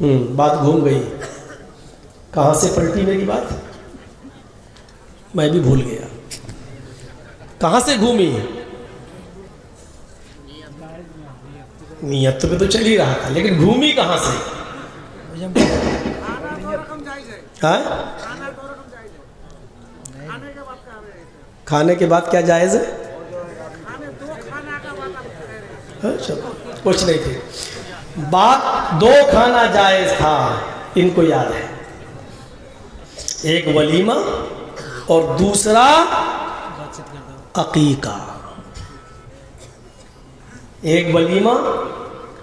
بات گھوم گئی. کہاں سے پلٹی میری بات؟ میں بھی بھول گیا. کہاں سے گھومی؟ نیت پہ تو چل ہی رہا تھا لیکن گھومی کہاں سے؟ ہاں؟ کھانے کے بعد کیا جائز ہے؟ کچھ نہیں تھی بات. 2 کھانا جائز تھا، ان کو یاد ہے. ایک ولیمہ اور دوسرا عقیقہ. ایک ولیمہ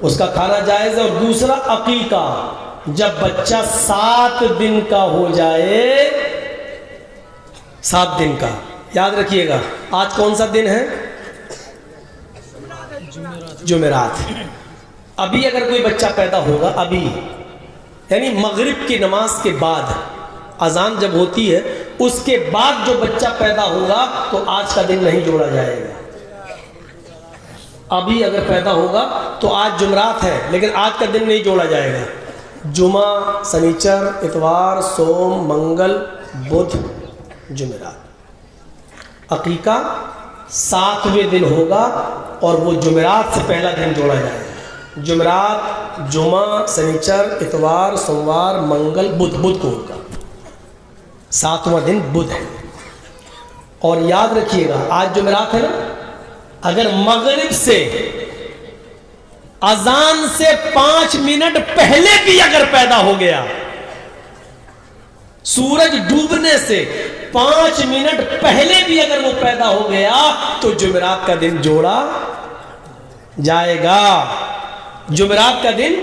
اس کا کھانا جائز ہے اور دوسرا عقیقہ. جب بچہ 7 دن کا ہو جائے، 7 دن کا، یاد رکھیے گا. آج کون سا دن ہے؟ جمعرات. ابھی اگر کوئی بچہ پیدا ہوگا، ابھی یعنی مغرب کی نماز کے بعد، اذان جب ہوتی ہے اس کے بعد جو بچہ پیدا ہوگا تو آج کا دن نہیں جوڑا جائے گا. ابھی اگر پیدا ہوگا تو آج جمعرات ہے لیکن آج کا دن نہیں جوڑا جائے گا. جمعہ، سنیچر، اتوار، سوم، منگل، بدھ، جمعرات. عقیقہ 7ویں دن ہوگا اور وہ جمعرات سے پہلا دن جوڑا جائے گا. جمعرات، جمعہ، سنیچر، اتوار، سوموار، منگل، بدھ کو ہوگا. 7واں دن بدھ ہے. اور یاد رکھیے گا آج جمعرات ہے نا، اگر مغرب سے اذان سے 5 منٹ پہلے بھی اگر پیدا ہو گیا، سورج ڈوبنے سے 5 منٹ پہلے بھی اگر وہ پیدا ہو گیا تو جمعرات کا دن جوڑا جائے گا. جمعرات کا دن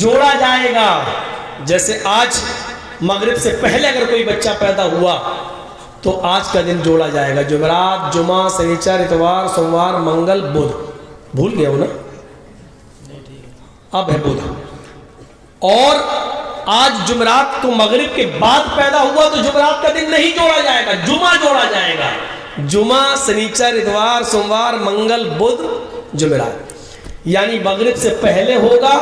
جوڑا جائے گا. جیسے آج مغرب سے پہلے اگر کوئی بچہ پیدا ہوا تو آج کا دن جوڑا جائے گا. جمعرات، جمعہ، سنیچر، اتوار، سوموار، منگل، بدھ. بھول گیا ہو نا؟ اب ہے بدھ. اور آج جمعرات کو مغرب کے بعد پیدا ہوا تو جمعرات کا دن نہیں جوڑا جائے گا، جمعہ جوڑا جائے گا. جمعہ، سنیچر، اتوار، سوموار، منگل، بدھ، جمعرات. یعنی مغرب سے پہلے ہوگا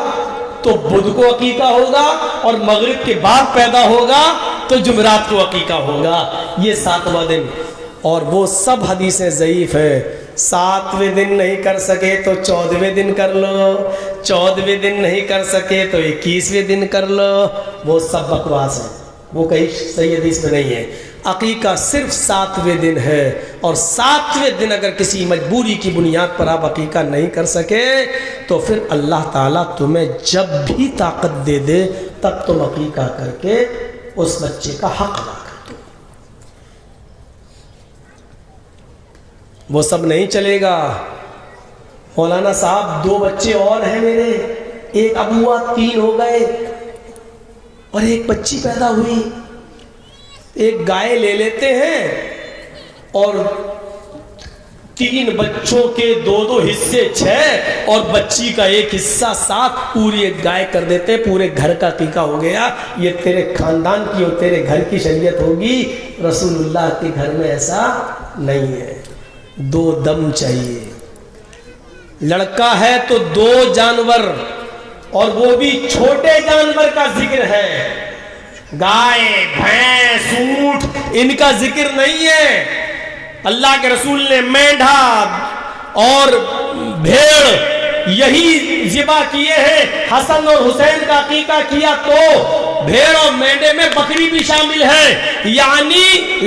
تو بدھ کو عقیقہ ہوگا اور مغرب کے بعد پیدا ہوگا تو جمعرات کو عقیقہ ہوگا. یہ 7واں دن. اور وہ سب حدیثیں ضعیف ہیں. 7ویں دن نہیں کر سکے تو 14ویں دن کر لو، 14ویں دن نہیں کر سکے تو 21ویں دن کر لو. وہ سب بکواس ہے، وہ کہیں صحیح حدیث میں نہیں ہے. عقیقہ صرف 7ویں دن ہے اور 7ویں دن اگر کسی مجبوری کی بنیاد پر آپ عقیقہ نہیں کر سکے تو پھر اللہ تعالیٰ تمہیں جب بھی طاقت دے دے تب تم عقیقہ کر کے اس بچے کا حق ادا کر دو. وہ سب نہیں چلے گا. مولانا صاحب 2 بچے اور ہیں میرے، ایک اب ہوا 3 ہو گئے اور ایک بچی پیدا ہوئی. ایک گائے لے لیتے ہیں اور 3 بچوں کے 2 حصے 6 اور بچی کا ایک حصہ 7 پوری ایک گائے کر دیتے. پورے گھر کا عقیقہ ہو گیا. یہ تیرے خاندان کی اور تیرے گھر کی شریعت ہوگی. رسول اللہ کے گھر میں ایسا نہیں ہے. 2 دم چاہیے. لڑکا ہے تو 2 جانور اور وہ بھی چھوٹے جانور کا ذکر ہے. گائے، بھینس، اونٹ ان کا ذکر نہیں ہے. اللہ کے رسول نے مینڈھا اور بھیڑ یہی ذبح کیے ہیں. حسن اور حسین کا عقیقہ کیا تو بھیڑ اور مینڈے میں بکری بھی شامل ہے. یعنی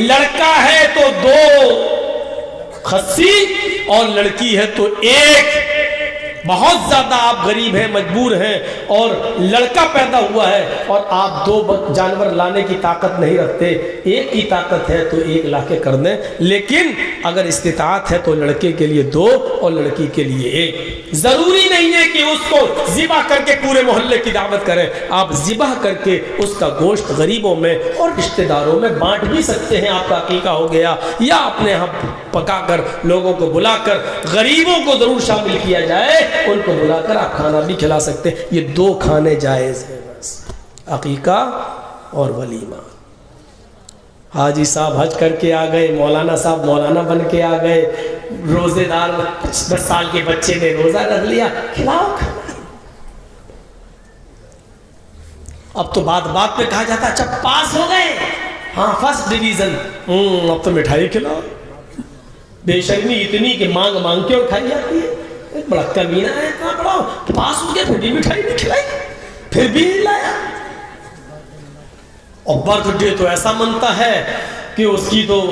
لڑکا ہے تو 2 خصی اور لڑکی ہے تو 1. بہت زیادہ آپ غریب ہیں، مجبور ہیں اور لڑکا پیدا ہوا ہے اور آپ 2 جانور لانے کی طاقت نہیں رکھتے. 1 کی طاقت ہے تو 1 لا کے کر دیں. لیکن اگر استطاعت ہے تو لڑکے کے لیے 2 اور لڑکی کے لیے 1. ضروری نہیں ہے کہ اس کو ذبح کر کے پورے محلے کی دعوت کریں. آپ ذبح کر کے اس کا گوشت غریبوں میں اور رشتہ داروں میں بانٹ بھی سکتے ہیں. آپ کا عقیقہ ہو گیا. یا اپنے یہاں پکا کر لوگوں کو بلا کر غریبوں کو ضرور شامل کیا جائے. ان کو بلا کر آپ کھانا بھی کھلا سکتے ہیں. یہ 2 کھانے جائز ہیں بس، عقیقہ اور ولیمہ. حاجی صاحب حج کر کے آ گئے، مولانا صاحب مولانا بن کے آ گئے، روزے دار 10 سال کے بچے نے روزہ رکھ لیا، کھلاؤ کھانا. اب تو بات بات پہ کہا جاتا اچھا پاس ہو گئے، ہاں فرسٹ ڈویژن، اب تو مٹھائی کھلاؤ۔ بے شرمی اتنی کہ مانگ مانگ کے اور کھائی جاتی ہے، بڑا کمینہ ہے، اتنا بڑا پاس ہو گیا پھر بھی مٹھائی نہیں کھلائی، پھر بھی نہیں لایا۔ اور برتھ ڈے تو ایسا منتا ہے کہ اس کی تو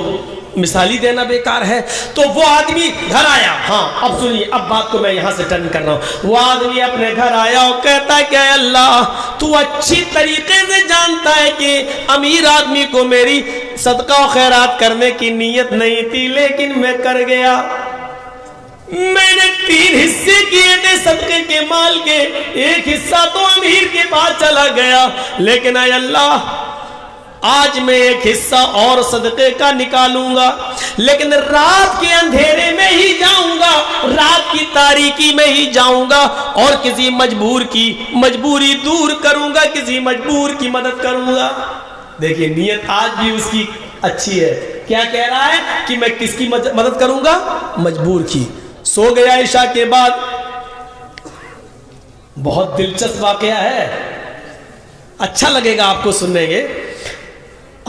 مثالی دینا بیکار ہے۔ تو وہ آدمی گھر آیا، ہاں اب سنیے، اب بات کو میں یہاں سے ٹرن کر رہا ہوں۔ وہ آدمی اپنے گھر آیا اور کہتا ہے کہ اے اللہ تو اچھی طریقے سے جانتا ہے کہ امیر آدمی کو میری صدقہ و خیرات کرنے کی نیت نہیں تھی، لیکن میں کر گیا۔ میں نے 3 حصے کیے تھے صدقے کے مال کے، ایک حصہ تو امیر کے پاس چلا گیا، لیکن اے اللہ آج میں ایک حصہ اور صدقے کا نکالوں گا، لیکن رات کے اندھیرے میں ہی جاؤں گا، رات کی تاریکی میں ہی جاؤں گا اور کسی مجبور کی مجبوری دور کروں گا، کسی مجبور کی مدد کروں گا۔ دیکھیے نیت آج بھی اس کی اچھی ہے، کیا کہہ رہا ہے کہ میں کس کی مدد کروں گا؟ مجبور کی۔ سو گیا عشاء کے بعد، بہت دلچسپ واقعہ ہے، اچھا لگے گا آپ کو سننے گے۔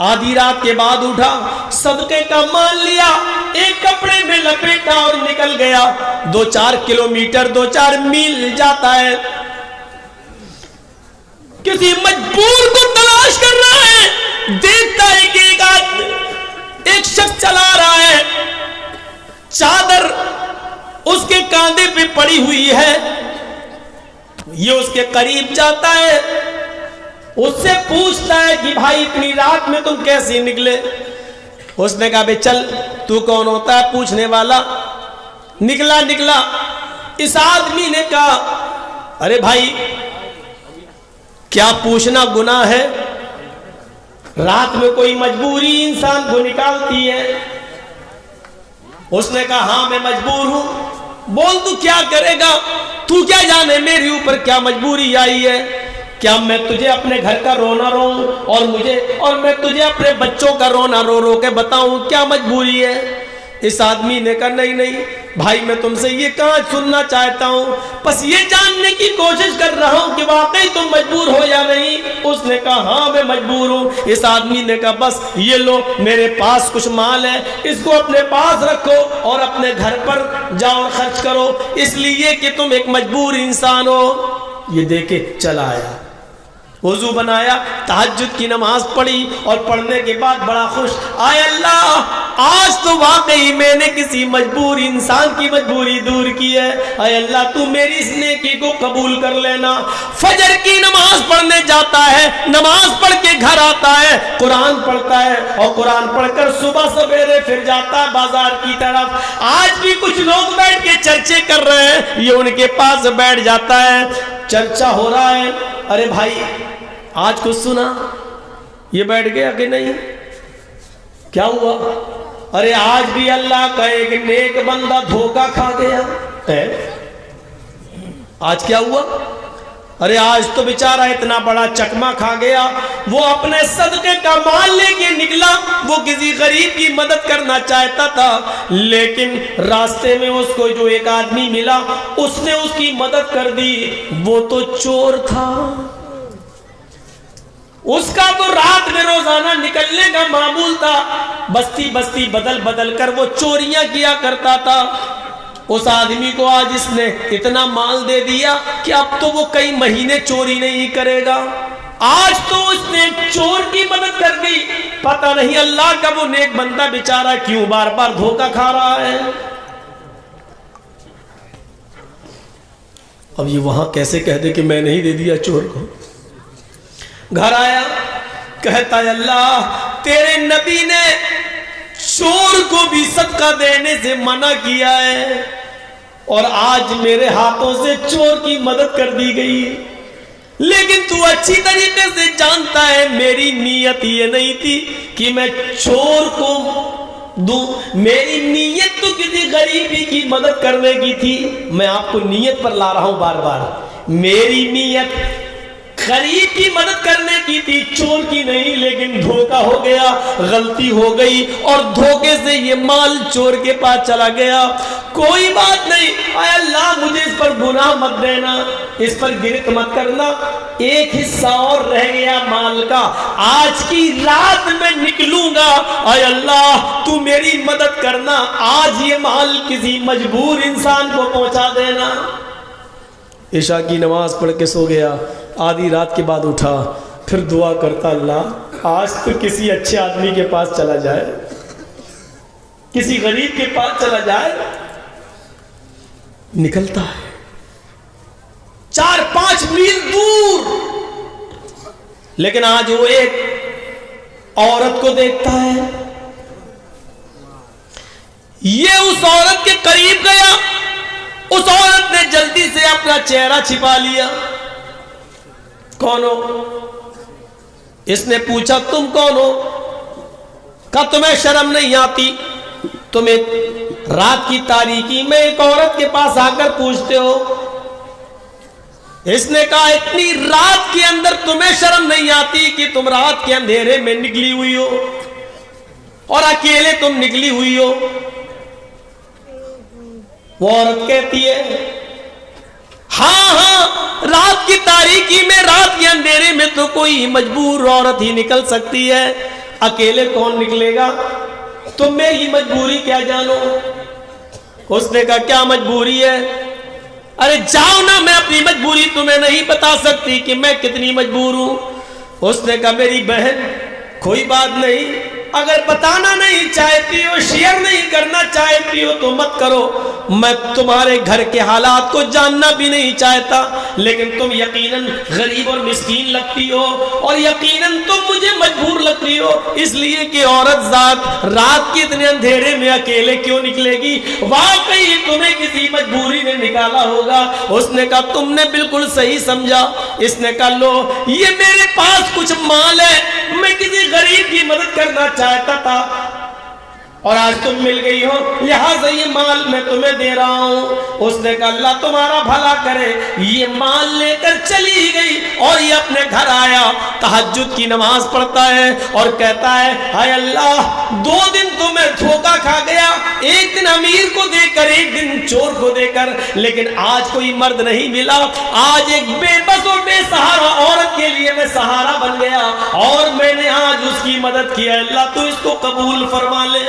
آدھی رات کے بعد اٹھا، صدقے کا مال لیا، ایک کپڑے میں لپیٹا اور نکل گیا۔ 2-4 کلومیٹر 2-4 میل جاتا ہے، کسی مجبور کو تلاش کر رہا ہے، دیکھتا ہے کہ ایک شخص چلا رہا ہے، چادر اس کے کاندھے پہ پڑی ہوئی ہے، یہ اس کے قریب جاتا ہے، اس سے پوچھتا ہے کہ بھائی اتنی رات میں تم کیسے نکلے؟ اس نے کہا بے چل، تو کون ہوتا ہے پوچھنے والا؟ نکلا۔ اس آدمی نے کہا ارے بھائی کیا پوچھنا گناہ ہے؟ رات میں کوئی مجبوری انسان کو نکالتی ہے۔ اس نے کہا ہاں میں مجبور ہوں۔ بول تو کیا کرے گا؟ تو کیا جانے میری اوپر کیا مجبوری آئی ہے؟ کیا میں تجھے اپنے گھر کا رونا رو اور میں تجھے اپنے بچوں کا رونا رو کے بتاؤں کیا مجبوری ہے؟ اس آدمی نے کہا نہیں بھائی میں تم سے یہ کہاں سننا چاہتا ہوں، بس یہ جاننے کی کوشش کر رہا ہوں کہ واقعی تم مجبور ہو یا نہیں۔ اس نے کہا ہاں میں مجبور ہوں۔ اس آدمی نے کہا بس یہ لو میرے پاس کچھ مال ہے، اس کو اپنے پاس رکھو اور اپنے گھر پر جاؤ خرچ کرو، اس لیے کہ تم ایک مجبور انسان ہو۔ یہ دیکھے چلا آیا، وضو بنایا، تہجد کی نماز پڑھی اور پڑھنے کے بعد بڑا خوش، آئے اللہ آج تو واقعی میں نے کسی مجبور انسان کی مجبوری دور کی ہے، اے اللہ تو میری اس نیکی کو قبول کر لینا۔ فجر کی نماز پڑھنے جاتا ہے، نماز پڑھ کے گھر آتا ہے، قرآن پڑھتا ہے اور قرآن پڑھ کر صبح سویرے پھر جاتا ہے بازار کی طرف۔ آج بھی کچھ لوگ بیٹھ کے چرچے کر رہے ہیں، یہ ان کے پاس بیٹھ جاتا ہے، چرچا ہو رہا ہے، ارے بھائی آج کچھ سنا؟ یہ بیٹھ گیا کہ نہیں؟ کیا ہوا؟ ارے آج بھی اللہ کا ایک نیک بندہ دھوکہ کھا گیا ہے۔ آج کیا ہوا؟ ارے آج تو بیچارہ اتنا بڑا چکما کھا گیا، وہ اپنے صدقے کا مال لے کے نکلا، وہ کسی غریب کی مدد کرنا چاہتا تھا، لیکن راستے میں اس کو جو ایک آدمی ملا اس نے اس کی مدد کر دی، وہ تو چور تھا۔ اس کا تو رات میں روزانہ نکلنے کا معمول تھا، بستی بستی بدل بدل کر وہ چوریاں کیا کرتا تھا۔ اس آدمی کو آج اس نے اتنا مال دے دیا کہ اب تو وہ کئی مہینے چوری نہیں کرے گا۔ آج تو اس نے چور کی مدد کر دی، پتہ نہیں اللہ کا وہ نیک بندہ بیچارہ کیوں بار بار دھوکہ کھا رہا ہے۔ اب یہ وہاں کیسے کہہ دے کہ میں نہیں دے دیا چور کو؟ گھر آیا، کہتا ہے اللہ تیرے نبی نے چور کو بھی صدقہ دینے سے منع کیا ہے اور آج میرے ہاتھوں سے چور کی مدد کر دی گئی، لیکن تو اچھی طریقے سے جانتا ہے میری نیت یہ نہیں تھی کہ میں چور کو دوں، میری نیت تو کسی غریبی کی مدد کرنے کی تھی۔ میں آپ کو نیت پر لا رہا ہوں بار بار، میری نیت غریب کی مدد کرنے کی تھی، چور کی نہیں، لیکن دھوکا ہو گیا، غلطی ہو گئی اور دھوکے سے یہ مال چور کے پاس چلا گیا۔ کوئی بات نہیں، اے اللہ مجھے اس پر گناہ مت دینا، اس پر گرفت مت کرنا، ایک حصہ اور رہ گیا مال کا، آج کی رات میں نکلوں گا، اے اللہ تو میری مدد کرنا، آج یہ مال کسی مجبور انسان کو پہنچا دینا۔ عشاء کی نماز پڑھ کے سو گیا، آدھی رات کے بعد اٹھا، پھر دعا کرتا اللہ آج تو کسی اچھے آدمی کے پاس چلا جائے، کسی غریب کے پاس چلا جائے۔ نکلتا ہے 4-5 میل دور، لیکن آج وہ ایک عورت کو دیکھتا ہے، یہ اس عورت کے قریب گیا، اس عورت نے جلدی سے اپنا چہرہ چھپا لیا۔ کون ہو؟ اس نے پوچھا تم کون ہو؟ کہا تمہیں شرم نہیں آتی، تمہیں رات کی تاریکی میں ایک عورت کے پاس آ کر پوچھتے ہو؟ اس نے کہا اتنی رات کے اندر تمہیں شرم نہیں آتی کہ تم رات کے اندھیرے میں نکلی ہوئی ہو اور اکیلے تم نکلی ہوئی ہو؟ وہ عورت کہتی ہے ہاں رات کی تاریکی میں، رات کے اندھیرے میں تو کوئی مجبور عورت ہی نکل سکتی ہے، اکیلے کون نکلے گا؟ تم میری مجبوری کیا جانو؟ اس نے کہا کیا مجبوری ہے؟ ارے جاؤ نا، میں اپنی مجبوری تمہیں نہیں بتا سکتی کہ میں کتنی مجبور ہوں۔ اس نے کہا میری بہن کوئی بات نہیں، اگر بتانا نہیں چاہتی ہو، شیئر نہیں کرنا چاہتی ہو تو مت کرو، میں تمہارے گھر کے حالات کو جاننا بھی نہیں چاہتا، لیکن تم یقیناً غریب اور مسکین لگتی ہو اور یقیناً تم مجھے مجبور لگتی ہو، اس لیے کہ عورت ذات رات کے اتنے اندھیرے میں اکیلے کیوں نکلے گی؟ واقعی تمہیں کسی مجبوری نے نکالا ہوگا۔ اس نے کہا تم نے بالکل صحیح سمجھا۔ اس نے کہا لو یہ میرے پاس کچھ مال ہے، میں کسی غریب کی مدد کرنا چاہتا تھا اور آج تم مل گئی ہو، لہٰذا یہ مال میں تمہیں دے رہا ہوں۔ اس نے کہا اللہ تمہارا بھلا کرے۔ یہ مال لے کر چلی گئی اور یہ اپنے گھر آیا، تہجد کی نماز پڑھتا ہے اور کہتا ہے اے اللہ 2 دن تو میں دھوکا کھا گیا، ایک دن امیر کو دے کر، ایک دن چور کو دے کر، لیکن آج کوئی مرد نہیں ملا، آج ایک بے بس اور بے سہارا عورت کے لیے میں سہارا بن گیا اور میں نے آج اس کی مدد کی۔ اللہ تو اس کو قبول فرما لے۔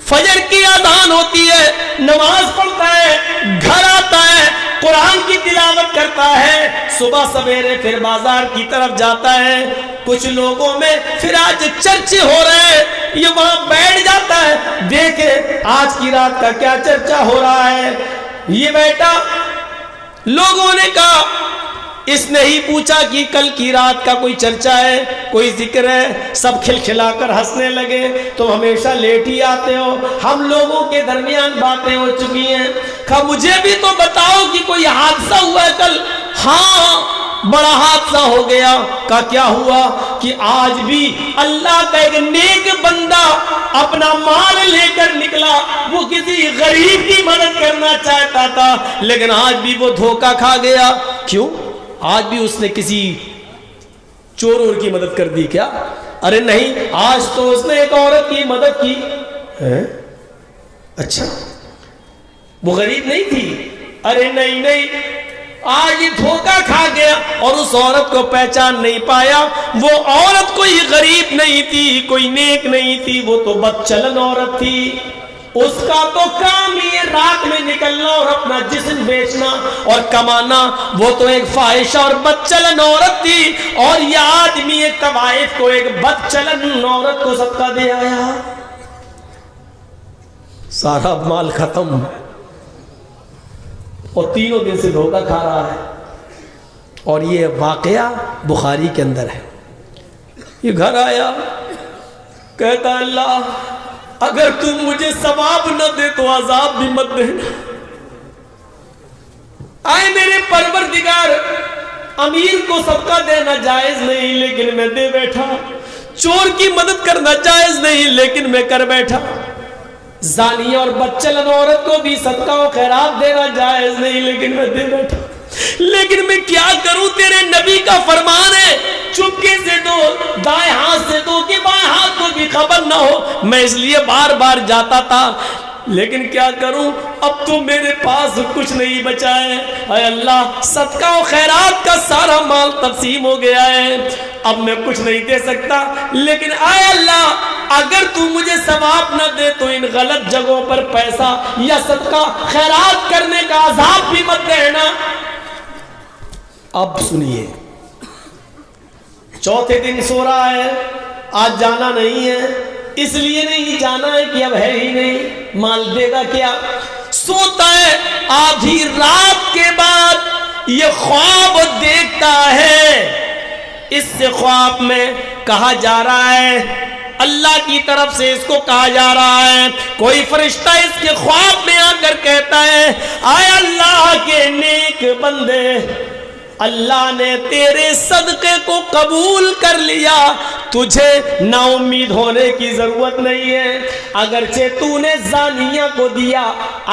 فجر کی اذان ہوتی ہے، نماز پڑھتا ہے، گھر آتا ہے، قرآن کی تلاوت کرتا ہے، صبح سویرے پھر بازار کی طرف جاتا ہے، کچھ لوگوں میں پھر آج چرچے ہو رہے ہیں، یہ وہاں بیٹھ جاتا ہے، دیکھے آج کی رات کا کیا چرچا ہو رہا ہے۔ یہ بیٹا، لوگوں نے کہا اس نے ہی پوچھا کہ کل کی رات کا کوئی چرچا ہے، کوئی ذکر ہے، سب کھلکھلا کر ہنسنے لگے، تم ہمیشہ لیٹ ہی آتے ہو، ہم لوگوں کے درمیان باتیں ہو چکی ہیں، کہا مجھے بھی تو بتاؤ کہ کوئی حادثہ ہوا ہے کل؟ ہاں بڑا حادثہ ہو گیا۔ کہا کیا ہوا؟ کہ آج بھی اللہ کا ایک نیک بندہ اپنا مال لے کر نکلا، وہ کسی غریب کی مدد کرنا چاہتا تھا لیکن آج بھی وہ دھوکا کھا گیا۔ کیوں؟ آج بھی اس نے کسی چور کی مدد کر دی کیا؟ ارے نہیں، آج تو اس نے ایک عورت کی مدد کی ہے۔ اچھا وہ غریب نہیں تھی؟ ارے نہیں، آج یہ دھوکا کھا گیا اور اس عورت کو پہچان نہیں پایا۔ وہ عورت کوئی غریب نہیں تھی، کوئی نیک نہیں تھی، وہ تو بد چلن عورت تھی۔ اس کا تو کام ہی ہے رات میں نکلنا اور اپنا جسم بیچنا اور کمانا، وہ تو ایک فاحشہ اور بد چلن عورت تھی، اور یہ آدمی ایک طوائف کو ایک بد چلن عورت کو صدقہ دے آیا، سارا مال ختم اور 3 دن سے دھوکا کھا رہا ہے۔ اور یہ واقعہ بخاری کے اندر ہے۔ یہ گھر آیا، کہتا اللہ اگر تم مجھے ثواب نہ دے تو عذاب بھی مت دینا۔ آئے میرے پروردگار، امیر کو صدقہ دینا جائز نہیں لیکن میں دے بیٹھا، چور کی مدد کرنا جائز نہیں لیکن میں کر بیٹھا، زانی اور بدچلن عورت کو بھی صدقہ و خیرات دینا جائز نہیں لیکن میں دے بیٹھا، لیکن میں کیا کروں تیرے میں اس لیے بار بار جاتا تھا، لیکن کیا کروں، اب تو میرے پاس کچھ نہیں بچا ہے۔ اے اللہ، صدقہ و خیرات کا سارا مال تقسیم ہو گیا ہے، اب میں کچھ نہیں دے سکتا، لیکن اے اللہ اگر تو مجھے ثواب نہ دے تو ان غلط جگہوں پر پیسہ یا صدقہ خیرات کرنے کا عذاب بھی مت دینا۔ اب سنیے، چوتھے دن سو رہا ہے، آج جانا نہیں ہے، اس لیے نہیں جانا ہے کہ اب ہے ہی نہیں، مال دے گا کیا؟ سوتا ہے، آدھی رات کے بعد یہ خواب دیکھتا ہے، اس سے خواب میں کہا جا رہا ہے، اللہ کی طرف سے اس کو کہا جا رہا ہے، کوئی فرشتہ اس کے خواب میں آ کر کہتا ہے، اے اللہ کے نیک بندے، اللہ نے تیرے صدقے کو قبول کر لیا، تجھے نا امید ہونے کی ضرورت نہیں ہے، اگرچہ تو نے زانیہ کو دیا،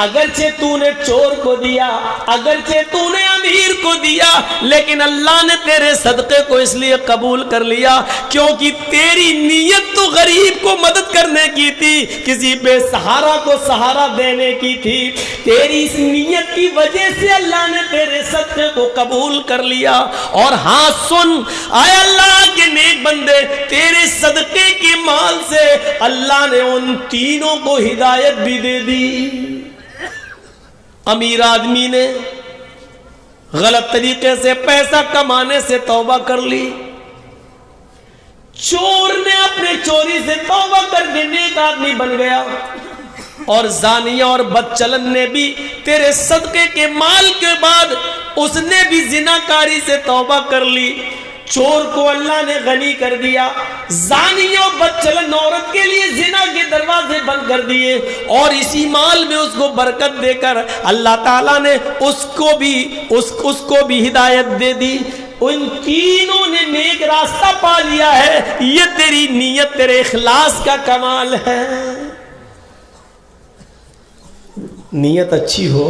اگرچہ تو نے چور کو دیا، اگرچہ تو نے امیر کو دیا، لیکن اللہ نے تیرے صدقے کو اس لیے قبول کر لیا کیونکہ تیری نیت تو غریب کو مدد کرنے کی تھی، کسی بے سہارا کو سہارا دینے کی تھی، تیری اس نیت کی وجہ سے اللہ نے تیرے صدقے کو قبول کر لیا۔ اور ہاں سن، اے اللہ کے نیک بندے، تیرے صدقے کے مال سے اللہ نے ان تینوں کو ہدایت بھی دے دی۔ امیر آدمی نے غلط طریقے سے پیسہ کمانے سے توبہ کر لی، چور نے اپنے چوری سے توبہ کر کے نیک آدمی بن گیا، اور زانیہ اور بدچلن نے بھی تیرے صدقے کے مال کے بعد اس نے بھی زناکاری سے توبہ کر لی، چور کو اللہ نے غنی کر دیا، زانیہ اور بدچلن عورت کے لیے زنا کے دروازے بند کر دیے، اور اسی مال میں اس کو برکت دے کر اللہ تعالیٰ نے اس کو بھی ہدایت دے دی۔ ان تینوں نے نیک راستہ پا لیا ہے، یہ تیری نیت، تیرے اخلاص کا کمال ہے۔ نیت اچھی ہو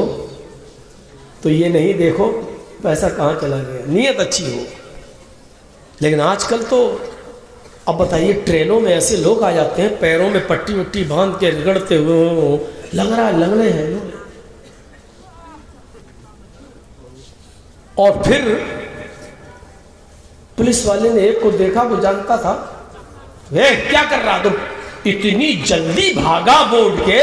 تو یہ نہیں دیکھو پیسہ کہاں چلا گیا، نیت اچھی ہو۔ لیکن آج کل تو اب بتائیے، ٹرینوں میں ایسے لوگ آ جاتے ہیں پیروں میں پٹی وٹی باندھ کے رگڑتے ہوئے، لگ رہا ہے لنگڑے ہیں لوگ، اور پھر پولیس والے نے ایک کو دیکھا، وہ جانتا تھا، کیا کر رہا تم، اتنی جلدی بھاگا بورڈ کے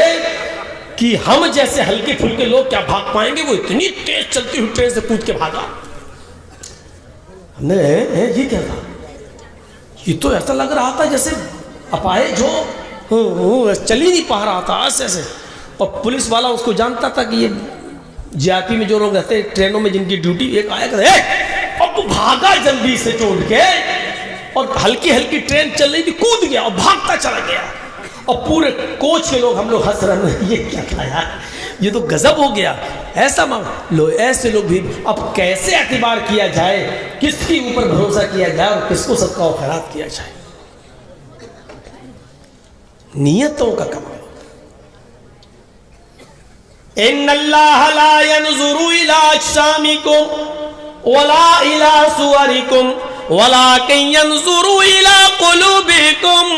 کہ ہم جیسے ہلکے پھلکے لوگ کیا بھاگ پائیں گے، وہ اتنی تیز چلتی ہوئی ٹرین سے کود کے بھاگا۔ ہم نے یہ کیا تھا، یہ تو ایسا لگ رہا تھا جیسے اپاہج جو چل ہی نہیں پا رہا تھا ایسے ایسے، اور پولیس والا اس کو جانتا تھا کہ یہ جی آر پی میں جو لوگ رہتے ہیں ٹرینوں میں، جن کی ڈیوٹی، ایک آیا کہ اب بھاگا جلدی سے چوڑ کے، اور ہلکی ہلکی ٹرین چل رہی تھی، کود گیا اور بھاگتا چلا گیا، اور پورے کوچ کے لوگ، ہم لوگ ہنس رہے ہیں، یہ کیا تھا یار، یہ تو غضب ہو گیا۔ ایسا لو، ایسے لوگ بھی اب کیسے اعتبار کیا جائے، کس کے اوپر بھروسہ کیا جائے اور کس کو صدقہ و خیرات کیا جائے، نیتوں کا کمال۔ ان اللہ لا ينظر الى اجسامکم ولا الى صورکم ولکن ينظر الى قلوبکم۔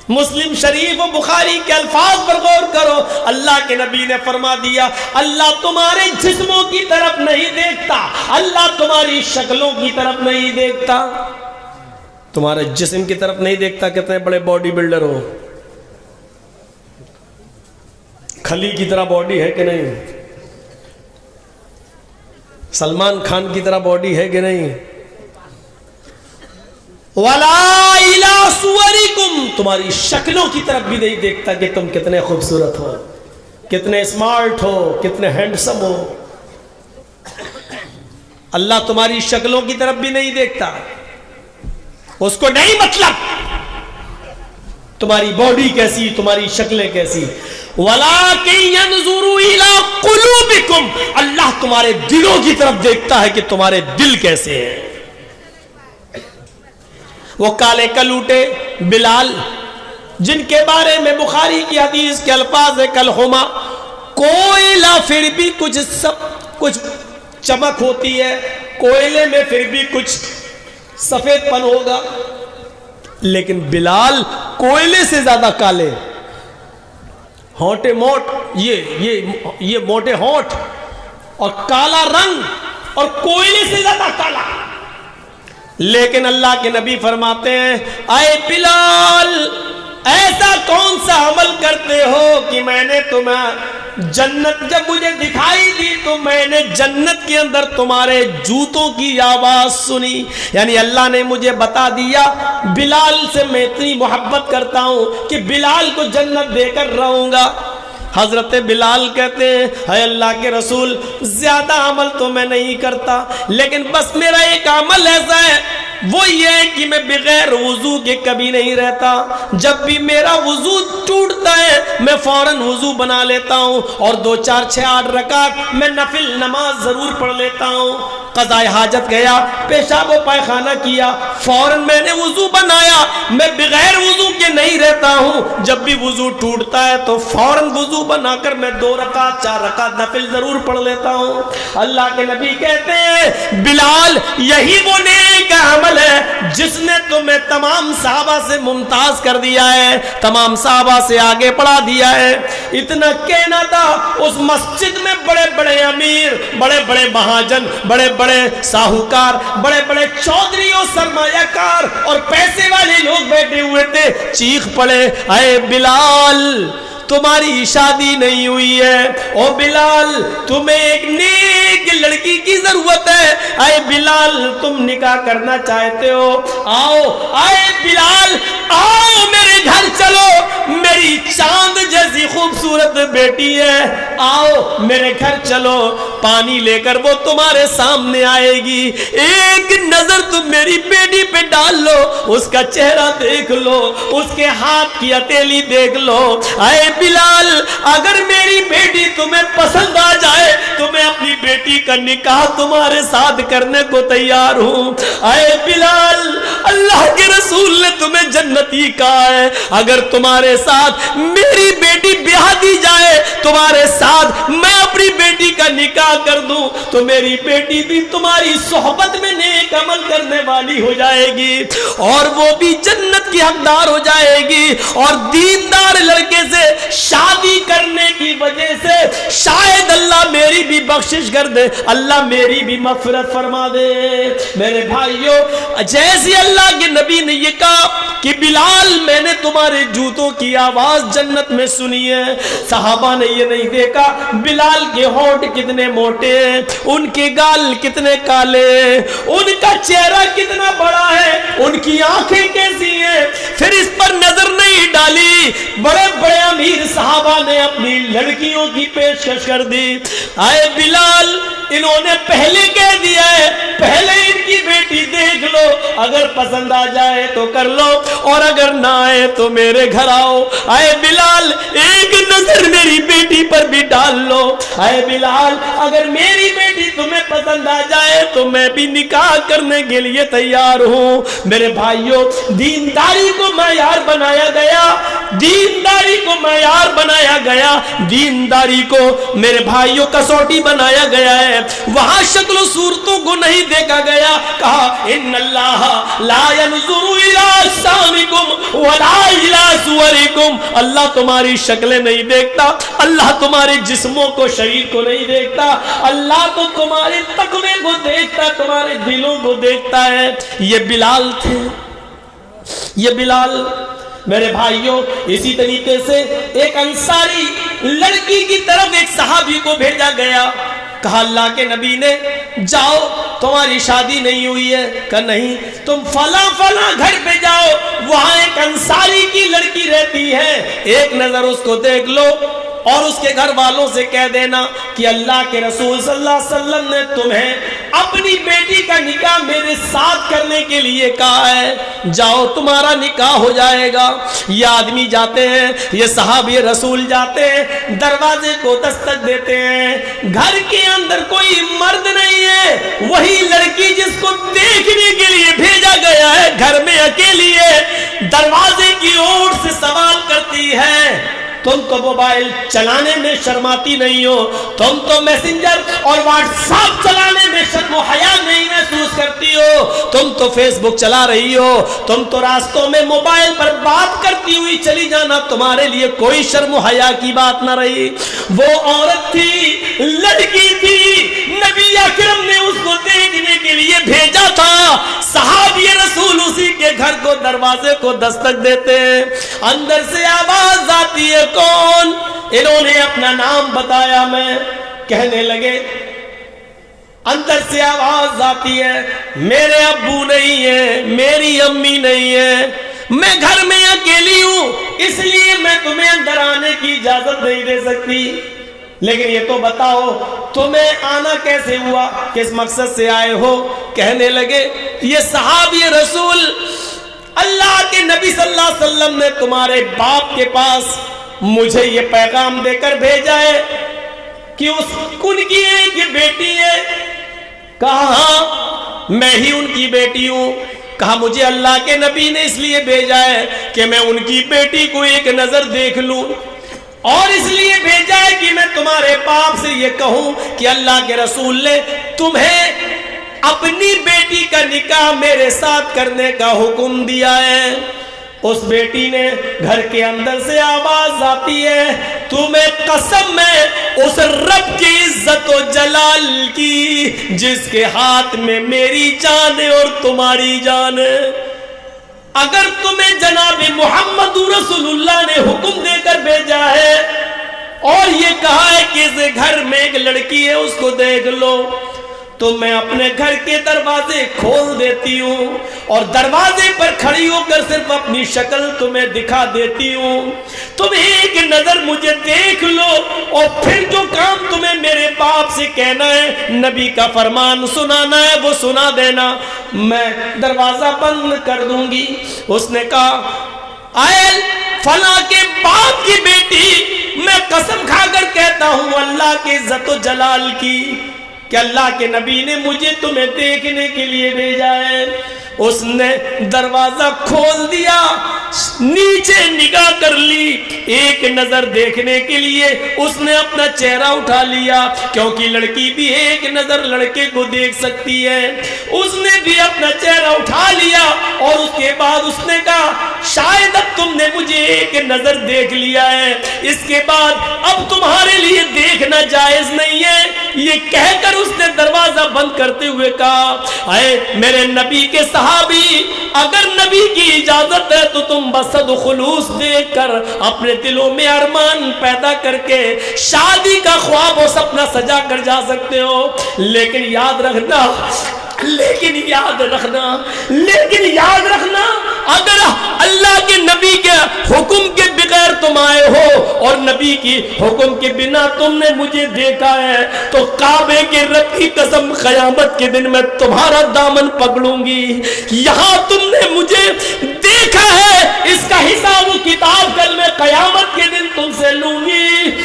مسلم شریف و بخاری کے الفاظ پر غور کرو، اللہ کے نبی نے فرما دیا، اللہ تمہارے جسموں کی طرف نہیں دیکھتا، اللہ تمہاری شکلوں کی طرف نہیں دیکھتا، تمہارے جسم کی طرف نہیں دیکھتا، کتنے بڑے باڈی بلڈر ہو، کھلی کی طرح باڈی ہے کہ نہیں، سلمان خان کی طرح باڈی ہے کہ نہیں، وَلَا إِلَىٰ صُوَرِكُمْ، تمہاری شکلوں کی طرف بھی نہیں دیکھتا کہ تم کتنے خوبصورت ہو، کتنے اسمارٹ ہو، کتنے ہینڈسم ہو، اللہ تمہاری شکلوں کی طرف بھی نہیں دیکھتا، اس کو نہیں مطلب تمہاری باڈی کیسی، تمہاری شکلیں کیسی، وَلَٰكِن يَنْظُرُ إِلَىٰ قُلُوبِكُمْ، اللہ تمہارے دلوں کی طرف دیکھتا ہے کہ تمہارے دل کیسے ہیں۔ وہ کالے کلوٹے بلال، جن کے بارے میں بخاری کی حدیث کے الفاظ ہے کلہما، کوئلہ پھر بھی کچھ چمک ہوتی ہے، کوئلے میں پھر بھی کچھ سفید پن ہوگا، لیکن بلال کوئلے سے زیادہ کالے، ہونٹے موٹ، یہ موٹے ہونٹ اور کالا رنگ اور کوئلے سے زیادہ کالا. لیکن اللہ کے نبی فرماتے ہیں اے بلال ایسا کون سا عمل کرتے ہو کہ میں نے تمہیں جنت جب مجھے دکھائی دی تو میں نے جنت کے اندر تمہارے جوتوں کی آواز سنی. یعنی اللہ نے مجھے بتا دیا بلال سے میں اتنی محبت کرتا ہوں کہ بلال کو جنت دے کر رہوں گا. حضرت بلال کہتے ہیں اے اللہ کے رسول زیادہ عمل تو میں نہیں کرتا، لیکن بس میرا ایک عمل ایسا ہے وہ یہ ہے کہ میں بغیر وضو کے کبھی نہیں رہتا. جب بھی میرا وضو ٹوٹتا ہے میں فوراً وضو بنا لیتا ہوں اور 2 4 6 8 رکعت میں نفل نماز ضرور پڑھ لیتا ہوں. قضاء حاجت گیا، پیشاب و پائخانہ کیا، فوراً میں نے وضو بنایا. میں بغیر وضو کے نہیں رہتا ہوں، جب بھی وضو ٹوٹتا ہے تو فوراً وضو بنا کر میں 2 رکعت 4 رکعت نفل ضرور پڑھ لیتا ہوں. اللہ کے نبی کہتے ہیں بلال یہی وہ نیک عمل ہے جس نے تمہیں تمام صحابہ سے ممتاز کر دیا ہے، تمام صحابہ سے آگے بڑھا دیا ہے. اتنا کہنا تھا اس مسجد میں بڑے بڑے امیر، بڑے بڑے مہاجن، بڑے بڑے ساہوکار، بڑے بڑے چودھری اور سرمایہ کار اور پیسے والے لوگ بیٹھے ہوئے تھے. چیخ پڑے اے بلال تمہاری شادی نہیں ہوئی ہے، او بلال تمہیں ایک نیک لڑکی کی ضرورت ہے، اے بلال تم نکاح کرنا چاہتے ہو، آؤ اے بلال آؤ میرے گھر چلو، میری چاند جیسی خوبصورت بیٹی ہے، آؤ میرے گھر چلو. پانی لے کر وہ تمہارے سامنے آئے گی، ایک نظر تم میری بیٹی پہ ڈال لو، اس کا چہرہ دیکھ لو، اس کے ہاتھ کی ہتھیلی دیکھ لو. اے بلال اگر میری بیٹی تمہیں پسند آ جائے تو میں اپنی بیٹی کا نکاح تمہارے ساتھ کرنے کو تیار ہوں. اے بلال اللہ کے رسول نے تمہیں جنتی کہا ہے، اگر تمہارے ساتھ میری بیٹی بیاہ دی جائے، تمہارے ساتھ میں اپنی بیٹی کا نکاح کر دوں تو میری بیٹی بھی تمہاری صحبت میں نیک عمل کرنے والی ہو جائے گی اور وہ بھی جنت کی حقدار ہو جائے گی. اور دیندار لڑکے سے شادی کرنے کی وجہ سے شاید اللہ میری بھی بخشش کر دے، اللہ میری بھی مغفرت فرما دے. میرے بھائیوں جیسے اللہ کے نبی نے یہ کہا کہ بلال میں نے تمہارے جوتوں کی آواز جنت میں سنی ہے، صحابہ نے یہ نہیں دیکھا بلال کے ہونٹ کتنے موٹے ہیں، ان کے گال کتنے کالے ہیں، ان کا چہرہ کتنا بڑا ہے، ان کی آنکھیں کیسی ہیں، پھر اس پر نظر نہیں ڈالی. بڑے بڑے امیر صحابہ نے اپنی لڑکیوں کی پیشکش کر دی. اے بلال انہوں نے پہلے کہہ دیا ہے پہلے ان کی بیٹی دیکھ لو، اگر پسند آ جائے تو کر لو اور اگر نہ آئے تو میرے گھر آؤ. اے بلال ایک نظر میری بیٹی پر بھی ڈال لو. اے بلال اگر میری بیٹی تمہیں پسند آ جائے تو میں بھی نکاح کرنے کے لیے تیار ہوں. میرے بھائیوں دینداری کو معیار بنایا گیا، دینداری کو معیار بنایا گیا، دینداری کو میرے بھائیوں کسوٹی بنایا گیا ہے. وہاں شکل و صورتوں کو نہیں دیکھا گیا. کہا ان اللہ لا ينظر الى اجسامکم ولا الى صورکم، اللہ تمہاری شکلیں نہیں دیکھتا، اللہ تمہارے جسموں کو شریر کو نہیں دیکھتا، اللہ تو تمہارے تقوی کو دیکھتا، تمہارے دلوں کو دیکھتا ہے. یہ بلال تھے، یہ بلال. میرے بھائیوں اسی طریقے سے ایک انصاری لڑکی کی طرف ایک صحابی کو بھیجا گیا. کہا اللہ کے نبی نے جاؤ تمہاری شادی نہیں ہوئی ہے، کہا نہیں تم فلاں فلاں گھر پہ جاؤ، وہاں ایک انصاری کی لڑکی رہتی ہے، ایک نظر اس کو دیکھ لو اور اس کے گھر والوں سے کہہ دینا کہ اللہ کے رسول صلی اللہ علیہ وسلم نے تمہیں اپنی بیٹی کا نکاح میرے ساتھ کرنے کے لیے کہا ہے، جاؤ تمہارا نکاح ہو جائے گا. یہ آدمی جاتے ہیں، یہ صحابی رسول جاتے ہیں، دروازے کو دستک دیتے ہیں، گھر کے اندر کوئی مرد نہیں ہے، وہی لڑکی جس کو دیکھنے کے لیے بھیجا گیا ہے گھر میں اکیلی ہے. دروازے کی اوٹ سے سوال کرتی ہے تم تو موبائل چلانے میں شرماتی نہیں ہو، تم تو میسنجر اور واٹس ایپ چلانے میں شرم و حیا نہیں محسوس کرتی ہو، تم تو فیس بک چلا رہی ہو, تم تو راستوں میں موبائل پر بات کرتی ہوئی چلی جانا, تمہارے لیے کوئی شرم و حیا کی بات نہ رہی. وہ عورت تھی, لڑکی تھی, نبی اکرم نے اس کو دیکھنے کے لیے بھیجا تھا. صحابی رسول اسی کے گھر کو, دروازے کو دستک دیتے ہیں, اندر سے آواز آتی ہے, کون؟ انہوں نے اپنا نام بتایا, میں کہنے لگے, اندر سے آواز آتی ہے, میرے ابو نہیں ہے, میری امی نہیں ہے, میں گھر میں اکیلی ہوں, اس لیے میں تمہیں اندر آنے کی اجازت نہیں دے سکتی. لیکن یہ تو بتاؤ تمہیں آنا کیسے ہوا, کس مقصد سے آئے ہو؟ کہنے لگے, یہ صحابی رسول اللہ کے نبی صلی اللہ علیہ وسلم نے تمہارے باپ کے پاس مجھے یہ پیغام دے کر بھیجا ہے کہ ان کی ایک بیٹی ہے. کہا میں ہی ان کی بیٹی ہوں. کہا مجھے اللہ کے نبی نے اس لیے بھیجا ہے کہ میں ان کی بیٹی کو ایک نظر دیکھ لوں, اور اس لیے بھیجا ہے کہ میں تمہارے باپ سے یہ کہوں کہ اللہ کے رسول نے تمہیں اپنی بیٹی کا نکاح میرے ساتھ کرنے کا حکم دیا ہے. اس بیٹی نے گھر کے اندر سے آواز آتی ہے, تمہیں قسم ہے اس رب کی عزت و جلال کی جس کے ہاتھ میں میری جان ہے اور تمہاری جان ہے, اگر تمہیں جناب محمد رسول اللہ نے حکم دے کر بھیجا ہے اور یہ کہا ہے کہ اس گھر میں ایک لڑکی ہے اس کو دیکھ لو, تو میں اپنے گھر کے دروازے کھول دیتی ہوں اور دروازے پر کھڑی ہو کر صرف اپنی شکل تمہیں دکھا دیتی ہوں, تم ایک نظر مجھے دیکھ لو اور پھر جو کام تمہیں میرے باپ سے کہنا ہے, نبی کا فرمان سنانا ہے, وہ سنا دینا, میں دروازہ بند کر دوں گی. اس نے کہا آئل فلاں کے باپ کی بیٹی, میں قسم کھا کر کہتا ہوں اللہ کی عزت و جلال کی کہ اللہ کے نبی نے مجھے تمہیں دیکھنے کے لیے بھیجا ہے. اس نے دروازہ کھول دیا, نیچے نگاہ کر لی, ایک نظر دیکھنے کے لیے اس نے اپنا چہرہ اٹھا لیا, کیونکہ لڑکی بھی ایک نظر لڑکے کو دیکھ سکتی ہے. اس نے بھی اپنا چہرہ اٹھا لیا اور اس کے بعد اس نے کہا شاید اب تم نے مجھے ایک نظر دیکھ لیا ہے, اس کے بعد اب تمہارے لیے دیکھنا جائز نہیں ہے. یہ کہہ کر اس نے دروازہ بند کرتے ہوئے کہا اے میرے نبی کے صحابی, اگر نبی کی اجازت ہے تو تم بصد خلوص دیکھ کر اپنے دلوں میں ارمان پیدا کر کے شادی کا خواب و سپنا سجا کر جا سکتے ہو, لیکن یاد رکھنا اگر اللہ کے نبی کے حکم کے بغیر تم آئے ہو اور نبی کی حکم کے بنا تم نے مجھے دیکھا ہے تو کعبے کے رب کی قسم قیامت کے دن میں تمہارا دامن پکڑوں گی. یہاں تم نے مجھے دیکھا ہے, اس کا حساب و کتاب کل میں قیامت کے دن تم سے لوں گی.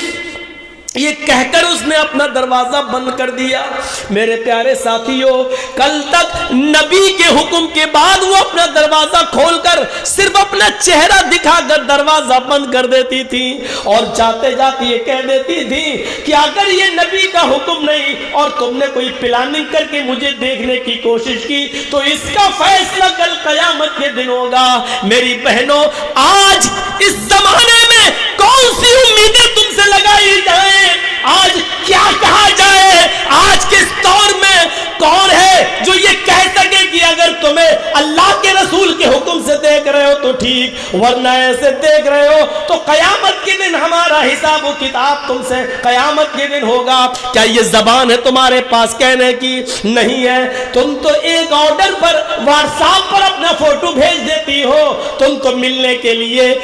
یہ کہہ کر اس نے اپنا دروازہ بند کر دیا. میرے پیارے ساتھیوں, کل تک نبی کے حکم کے بعد وہ اپنا دروازہ کھول کر صرف اپنا چہرہ دکھا کر دروازہ بند کر دیتی تھی اور جاتے جاتے یہ کہہ دیتی تھی کہ اگر یہ نبی کا حکم نہیں اور تم نے کوئی پلاننگ کر کے مجھے دیکھنے کی کوشش کی تو اس کا فیصلہ کل قیامت کے دن ہوگا. میری بہنوں, آج اس زمانے میں کون سی امیدیں تم سے لگائی جائیں, آج کیا کہا جائے, آج کے دور میں کون ہے جو یہ کہہ سکے کہ اگر تمہیں اللہ کے رسول کے حکم سے دیکھ رہے ہو تو ٹھیک, ورنہ ایسے دیکھ رہے ہو تو قیامت کے دن ہمارا حساب و کتاب تم سے قیامت کے دن ہوگا. کیا یہ زبان ہے تمہارے پاس کہنے کی؟ نہیں ہے. تم تو ایک آرڈر پر واٹس ایپ پر اپنا فوٹو بھیج دیتی ہو, تم تو ملنے کے لیے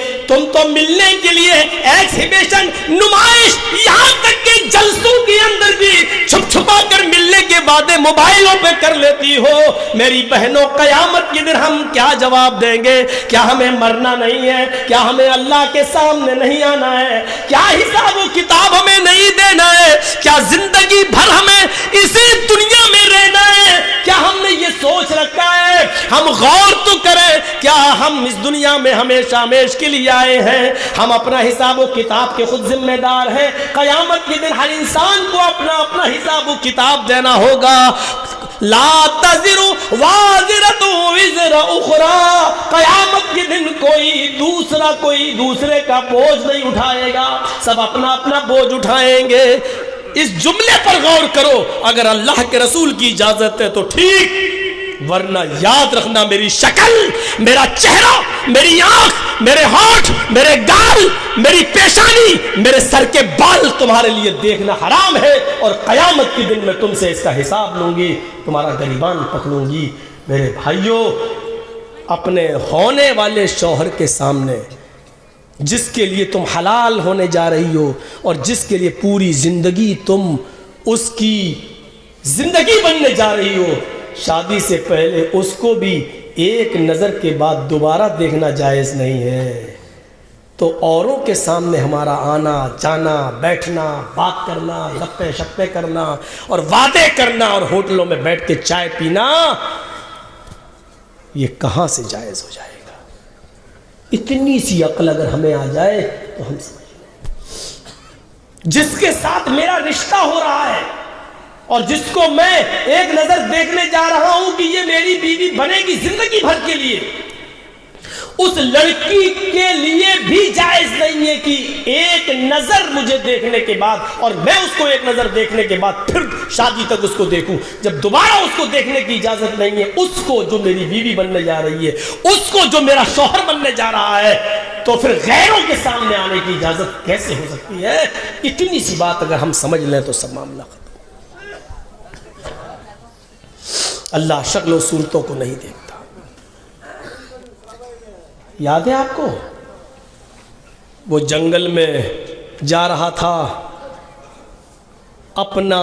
ایکسیبیشن, نمائش, یہاں تک کہ جلسوں کے اندر بھی چھپ چھپا کر ملنے کے وعدے موبائلوں پہ کر لیتی ہو. میری بہنوں, قیامت کے دن ہم کیا جواب دیں گے؟ کیا ہمیں مرنا نہیں ہے؟ کیا ہمیں اللہ کے سامنے نہیں آنا ہے؟ کیا حساب و کتاب ہمیں نہیں دینا ہے؟ کیا زندگی بھر ہمیں اسی دنیا میں رہنا ہے؟ کیا ہم نے یہ سوچ رکھا ہے؟ ہم غور تو کریں, کیا ہم اس دنیا میں ہمیشہ ہمیش کے لیے آئے ہیں؟ ہم اپنا حساب و کتاب کے خود ذمہ دار ہیں. قیامت کے دن ہر انسان کو اپنا حساب و کتاب دینا ہوگا. لا تزر وازرۃ وزر اخرى، قیامت کے دن کوئی دوسرے کا بوجھ نہیں اٹھائے گا، سب اپنا اپنا بوجھ اٹھائیں گے۔ اس جملے پر غور کرو، اگر اللہ کے رسول کی اجازت ہے تو ٹھیک، ورنہ یاد رکھنا میری شکل، میرا چہرہ، میری آنکھ، میرے ہونٹ، میرے گال، میری پیشانی، میرے سر کے بال تمہارے لیے دیکھنا حرام ہے، اور قیامت کے دن میں تم سے اس کا حساب لوں گی، تمہارا گریبان پکڑوں گی۔ میرے بھائیوں، اپنے ہونے والے شوہر کے سامنے، جس کے لیے تم حلال ہونے جا رہی ہو اور جس کے لیے پوری زندگی تم اس کی زندگی بننے جا رہی ہو، شادی سے پہلے اس کو بھی ایک نظر کے بعد دوبارہ دیکھنا جائز نہیں ہے۔ تو اوروں کے سامنے ہمارا آنا جانا، بیٹھنا، بات کرنا، گپے شپے کرنا اور وعدے کرنا اور ہوٹلوں میں بیٹھ کے چائے پینا، یہ کہاں سے جائز ہو جائے گا؟ اتنی سی عقل اگر ہمیں آ جائے تو ہم سمجھ لیں، جس کے ساتھ میرا رشتہ ہو رہا ہے اور جس کو میں ایک نظر دیکھنے جا رہا ہوں کہ یہ میری بیوی بنے گی زندگی بھر کے لیے، اس لڑکی کے لیے بھی جائز نہیں ہے کہ ایک نظر مجھے دیکھنے کے بعد اور میں اس کو ایک نظر دیکھنے کے بعد پھر شادی تک اس کو دیکھوں۔ جب دوبارہ اس کو دیکھنے کی اجازت نہیں ہے، اس کو جو میری بیوی بننے جا رہی ہے، اس کو جو میرا شوہر بننے جا رہا ہے، تو پھر غیروں کے سامنے آنے کی اجازت کیسے ہو سکتی ہے؟ اتنی سی بات اگر ہم سمجھ لیں تو سب معاملہ ختم۔ اللہ شکل و صورتوں کو نہیں دیکھتا۔ یاد ہے آپ کو، وہ جنگل میں جا رہا تھا، اپنا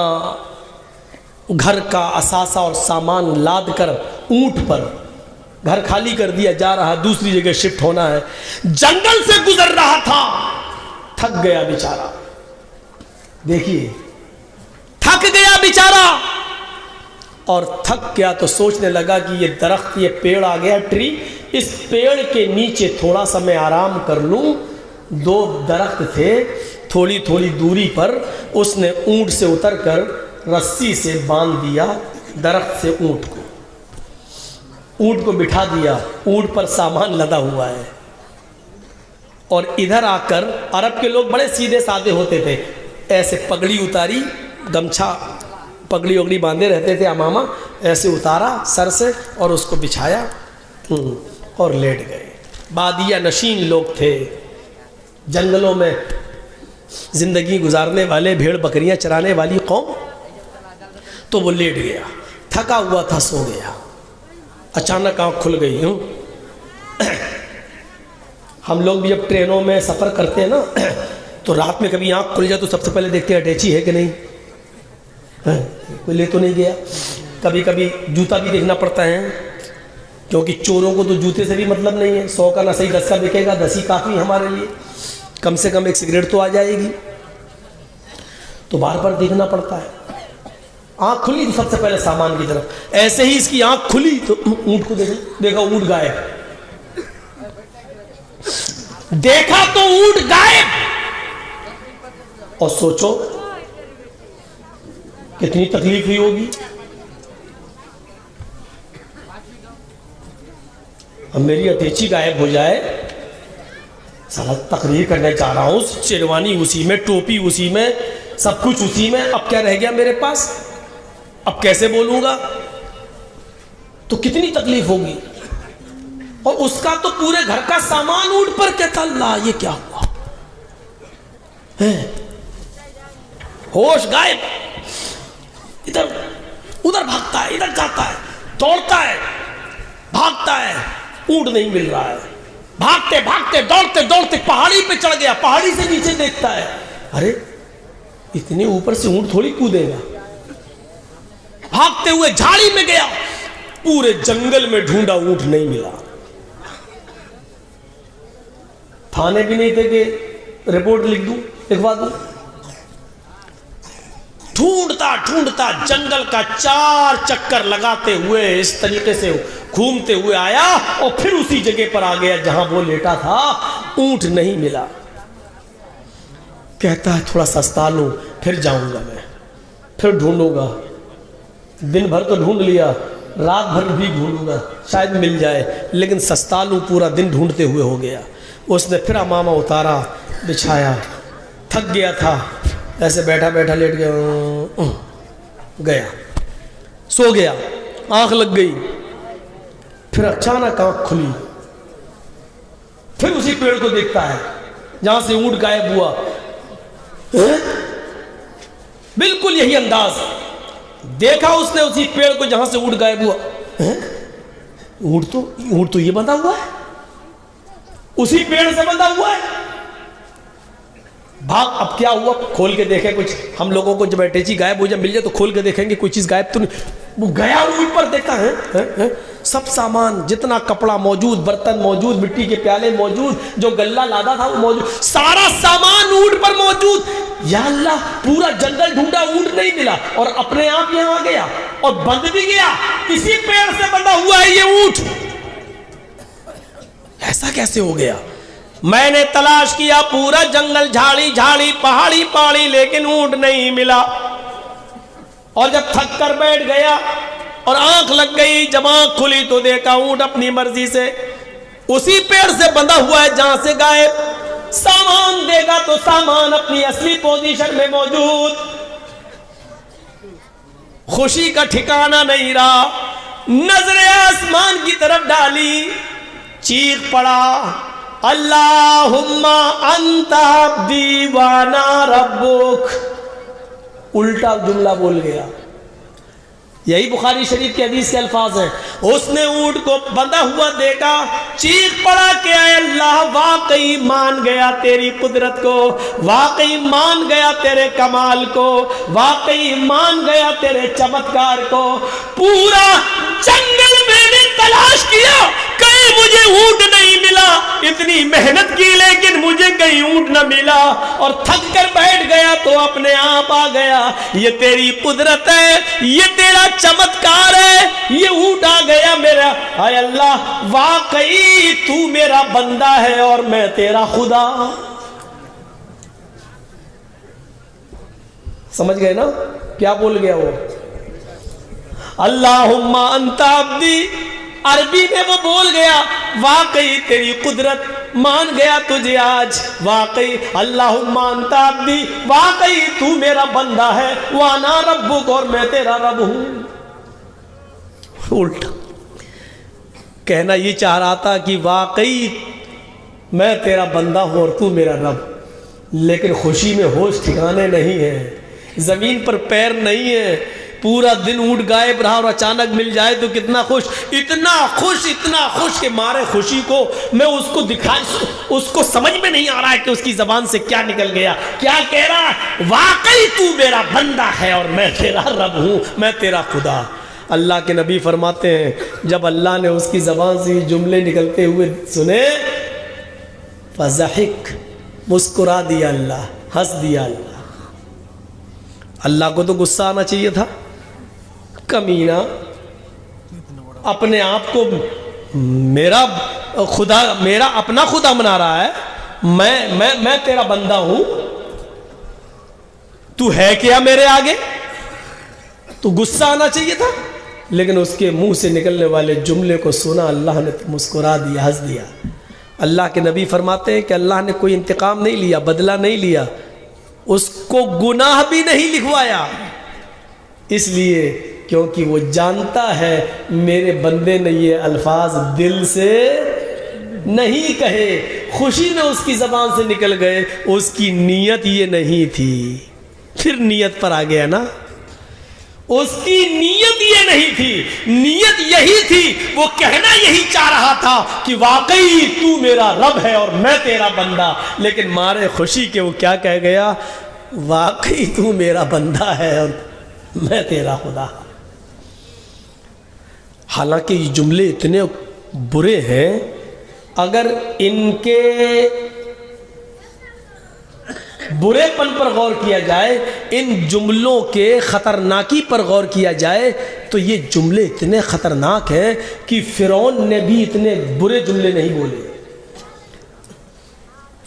گھر کا اثاثہ اور سامان لاد کر اونٹ پر گھر خالی کر دیا، جا رہا، دوسری جگہ شفٹ ہونا ہے، جنگل سے گزر رہا تھا، تھک گیا بیچارہ۔ دیکھیے، تھک گیا بیچارہ، اور تھک گیا تو سوچنے لگا کہ یہ درخت، یہ پیڑ آ گیا ٹری، اس پیڑ کے نیچے تھوڑا سا میں آرام کر لوں۔ دو درخت تھے تھوڑی تھوڑی دوری پر، اس نے اونٹ سے اتر کر رسی سے باندھ دیا درخت سے اونٹ کو بٹھا دیا، اونٹ پر سامان لدا ہوا ہے، اور ادھر آ کر، عرب کے لوگ بڑے سیدھے سادے ہوتے تھے، ایسے پگڑی اتاری، گمچھا پگڑی وگڑی باندھے رہتے تھے، امامہ ایسے اتارا سر سے اور اس کو بچھایا اور لیٹ گئے۔ بادیہ نشین لوگ تھے، جنگلوں میں زندگی گزارنے والے، بھیڑ بکریاں چرانے والی قوم، تو وہ لیٹ گیا، تھکا ہوا تھا، سو گیا۔ اچانک آنکھ کھل گئی۔ ہم لوگ بھی جب ٹرینوں میں سفر کرتے ہیں نا، تو رات میں کبھی آنکھ کھل جائے تو سب سے پہلے دیکھتے ہیں اٹیچی ہے کہ نہیں، کوئی لے تو نہیں گیا۔ کبھی کبھی جوتا بھی دیکھنا پڑتا ہے، کیونکہ چوروں کو تو جوتے سے بھی مطلب نہیں ہے، 100 کا نہ صحیح 10 کا بکے گا، 10 ہی کافی ہمارے لیے، کم سے کم ایک سگریٹ تو آ جائے گی، تو بار بار دیکھنا پڑتا ہے۔ آنکھ کھلی تو سب سے پہلے سامان کی طرف، ایسے ہی اس کی آنکھ کھلی تو اونٹ کو دیکھا، اونٹ غائب، دیکھا تو اونٹ غائب، اور سوچو کتنی تکلیف ہوئی ہوگی۔ اب میری اٹیچی غائب ہو جائے، سارا تقریر کرنے جا رہا ہوں، شیروانی اسی میں، ٹوپی اسی میں، سب کچھ اسی میں، اب کیا رہ گیا میرے پاس؟ اب کیسے بولوں گا؟ تو کتنی تکلیف ہوگی۔ اور اس کا تو پورے گھر کا سامان اونٹ پر، کہتا اللہ یہ کیا ہوا، ہوش غائب، ادھر ادھر بھاگتا ہے، ادھر جاتا ہے، دوڑتا ہے، بھاگتا ہے، اونٹ نہیں مل رہا ہے، بھاگتے بھاگتے دوڑتے دوڑتے پہاڑی پہ چڑھ گیا، پہاڑی سے نیچے دیکھتا ہے، ارے اتنے اوپر سے اونٹ تھوڑی کودے گا، بھاگتے ہوئے جھاڑی میں گیا، پورے جنگل میں ڈھونڈا، اونٹ نہیں ملا۔ تھانے بھی نہیں تھے کہ رپورٹ لکھ دوں، لکھوا دوں، ڈھونڈتا ڈھونڈتا جنگل کا 4 چکر لگاتے ہوئے اس طریقے سے گھومتے ہوئے آیا، اور پھر اسی جگہ پر آ گیا جہاں وہ لیٹا تھا، اونٹ نہیں ملا۔ کہتا ہے تھوڑا سستا لوں، پھر جاؤں گا، میں پھر ڈھونڈوں گا۔ دن بھر تو ڈھونڈ لیا، رات بھر بھی ڈھونڈوں گا شاید مل جائے، لیکن سستالو پورا دن ڈھونڈتے ہوئے ہو گیا۔ اس نے پھر امامہ اتارا، بچھایا، تھک گیا تھا، ایسے بیٹھا بیٹھا لیٹ گیا، سو گیا، آنکھ لگ گئی، پھر اچانک آنکھ کھلی، پھر اسی پیڑ کو دیکھتا ہے جہاں سے اونٹ غائب ہوا۔ بالکل یہی انداز دیکھا اس نے اسی پیڑ کو جہاں سے اونٹ غائب ہوا۔ اونٹ تو یہ بندھا ہوا ہے، اسی پیڑ سے بندھا ہوا ہے۔ بھاگ، اب کیا ہوا، کھول کے دیکھیں کچھ، ہم لوگوں کو جب اٹیچی غائب ہو جب مل جائے تو کھول کے دیکھیں گے کوئی چیز غائب تو نہیں۔ وہ گیا اوپر دیکھتا ہے سب سامان، جتنا کپڑا موجود، برتن موجود، مٹی کے پیالے موجود، جو گلہ لادا تھا وہ موجود، سارا سامان اونٹ پر موجود۔ یا اللہ، پورا جنگل ڈھونڈا، اونٹ نہیں ملا، اور اپنے آپ یہاں آ گیا اور بندھ بھی گیا، اسی پیڑ سے بندھا ہوا ہے یہ اونٹ۔ ایسا کیسے ہو گیا؟ میں نے تلاش کیا پورا جنگل، جھاڑی جھاڑی، پہاڑی پہاڑی، لیکن اونٹ نہیں ملا۔ اور جب تھک کر بیٹھ گیا اور آنکھ لگ گئی، جب آنکھ کھلی تو دیکھا اونٹ اپنی مرضی سے اسی پیڑ سے بندھا ہوا ہے جہاں سے غائب۔ سامان دے گا تو سامان اپنی اصلی پوزیشن میں موجود۔ خوشی کا ٹھکانہ نہیں رہا، نظر آسمان کی طرف ڈالی، چیخ پڑا، اللہم انت عبدی وانا ربک۔ الٹا جملہ بول گیا۔ یہی بخاری شریف کے حدیث کے الفاظ ہیں۔ اس نے اونٹ کو بندھا ہوا دیکھا، چیخ پڑا کہ اے اللہ، واقعی مان گیا تیری قدرت کو، واقعی مان گیا تیرے کمال کو، واقعی مان گیا تیرے چمتکار کو۔ پورا جنگل میں نے تلاش کیا، کہیں مجھے اونٹ نہیں ملا، اتنی محنت کی لیکن مجھے کہیں اونٹ نہ ملا، اور تھک کر بیٹھ گیا تو اپنے آپ آ گیا۔ یہ تیری قدرت ہے، یہ تیرا چمتکار ہے، یہ اونٹ آ گیا میرا۔ اے اللہ، واقعی تو میرا بندہ ہے اور میں تیرا خدا۔ سمجھ گئے نا کیا بول گیا وہ؟ اللہم انت عبدی، عربی میں وہ بول گیا واقعی تیری قدرت، مان گیا تجھے آج، واقعی اللہم انت عبدی، واقعی تو میرا بندہ ہے، وانا ربک، اور میں تیرا رب ہوں۔ الٹا کہنا یہ چاہ رہا تھا کہ واقعی میں تیرا بندہ ہوں اور تو میرا رب، لیکن خوشی میں ہوش ٹھکانے نہیں ہے، زمین پر پیر نہیں ہے، پورا دن اونٹ غائب رہا اور اچانک مل جائے تو کتنا خوش، اتنا خوش کہ مارے خوشی کو میں اس کو دکھائی، اس کو سمجھ میں نہیں آ رہا ہے کہ اس کی زبان سے کیا نکل گیا، کیا کہہ رہا ہے، واقعی تو میرا بندہ ہے اور میں تیرا رب ہوں، میں تیرا خدا۔ اللہ کے نبی فرماتے ہیں جب اللہ نے اس کی زبان سے یہ جملے نکلتے ہوئے سنے، فضحک، مسکرا دیا اللہ، ہنس دیا اللہ۔ اللہ کو تو غصہ آنا چاہیے تھا، کمینہ اپنے آپ کو میرا خدا، میرا اپنا خدا بنا رہا ہے، میں تیرا بندہ ہوں، تو ہے کیا میرے آگے؟ تو غصہ آنا چاہیے تھا، لیکن اس کے منہ سے نکلنے والے جملے کو سنا، اللہ نے مسکرا دیا، ہنس دیا۔ اللہ کے نبی فرماتے ہیں کہ اللہ نے کوئی انتقام نہیں لیا، بدلہ نہیں لیا، اس کو گناہ بھی نہیں لکھوایا، اس لیے کیونکہ وہ جانتا ہے میرے بندے نے یہ الفاظ دل سے نہیں کہے، خوشی میں اس کی زبان سے نکل گئے، اس کی نیت یہ نہیں تھی۔ پھر نیت پر آ گیا نا، اس کی نیت یہ نہیں تھی، نیت یہی تھی، وہ کہنا یہی چاہ رہا تھا کہ واقعی تو میرا رب ہے اور میں تیرا بندہ، لیکن مارے خوشی کے وہ کیا کہہ گیا، واقعی تو میرا بندہ ہے اور میں تیرا خدا۔ حالانکہ یہ جملے اتنے برے ہیں، اگر ان کے برے پن پر غور کیا جائے، ان جملوں کے خطرناکی پر غور کیا جائے، تو یہ جملے اتنے خطرناک ہیں کہ فرعون نے بھی اتنے برے جملے نہیں بولے۔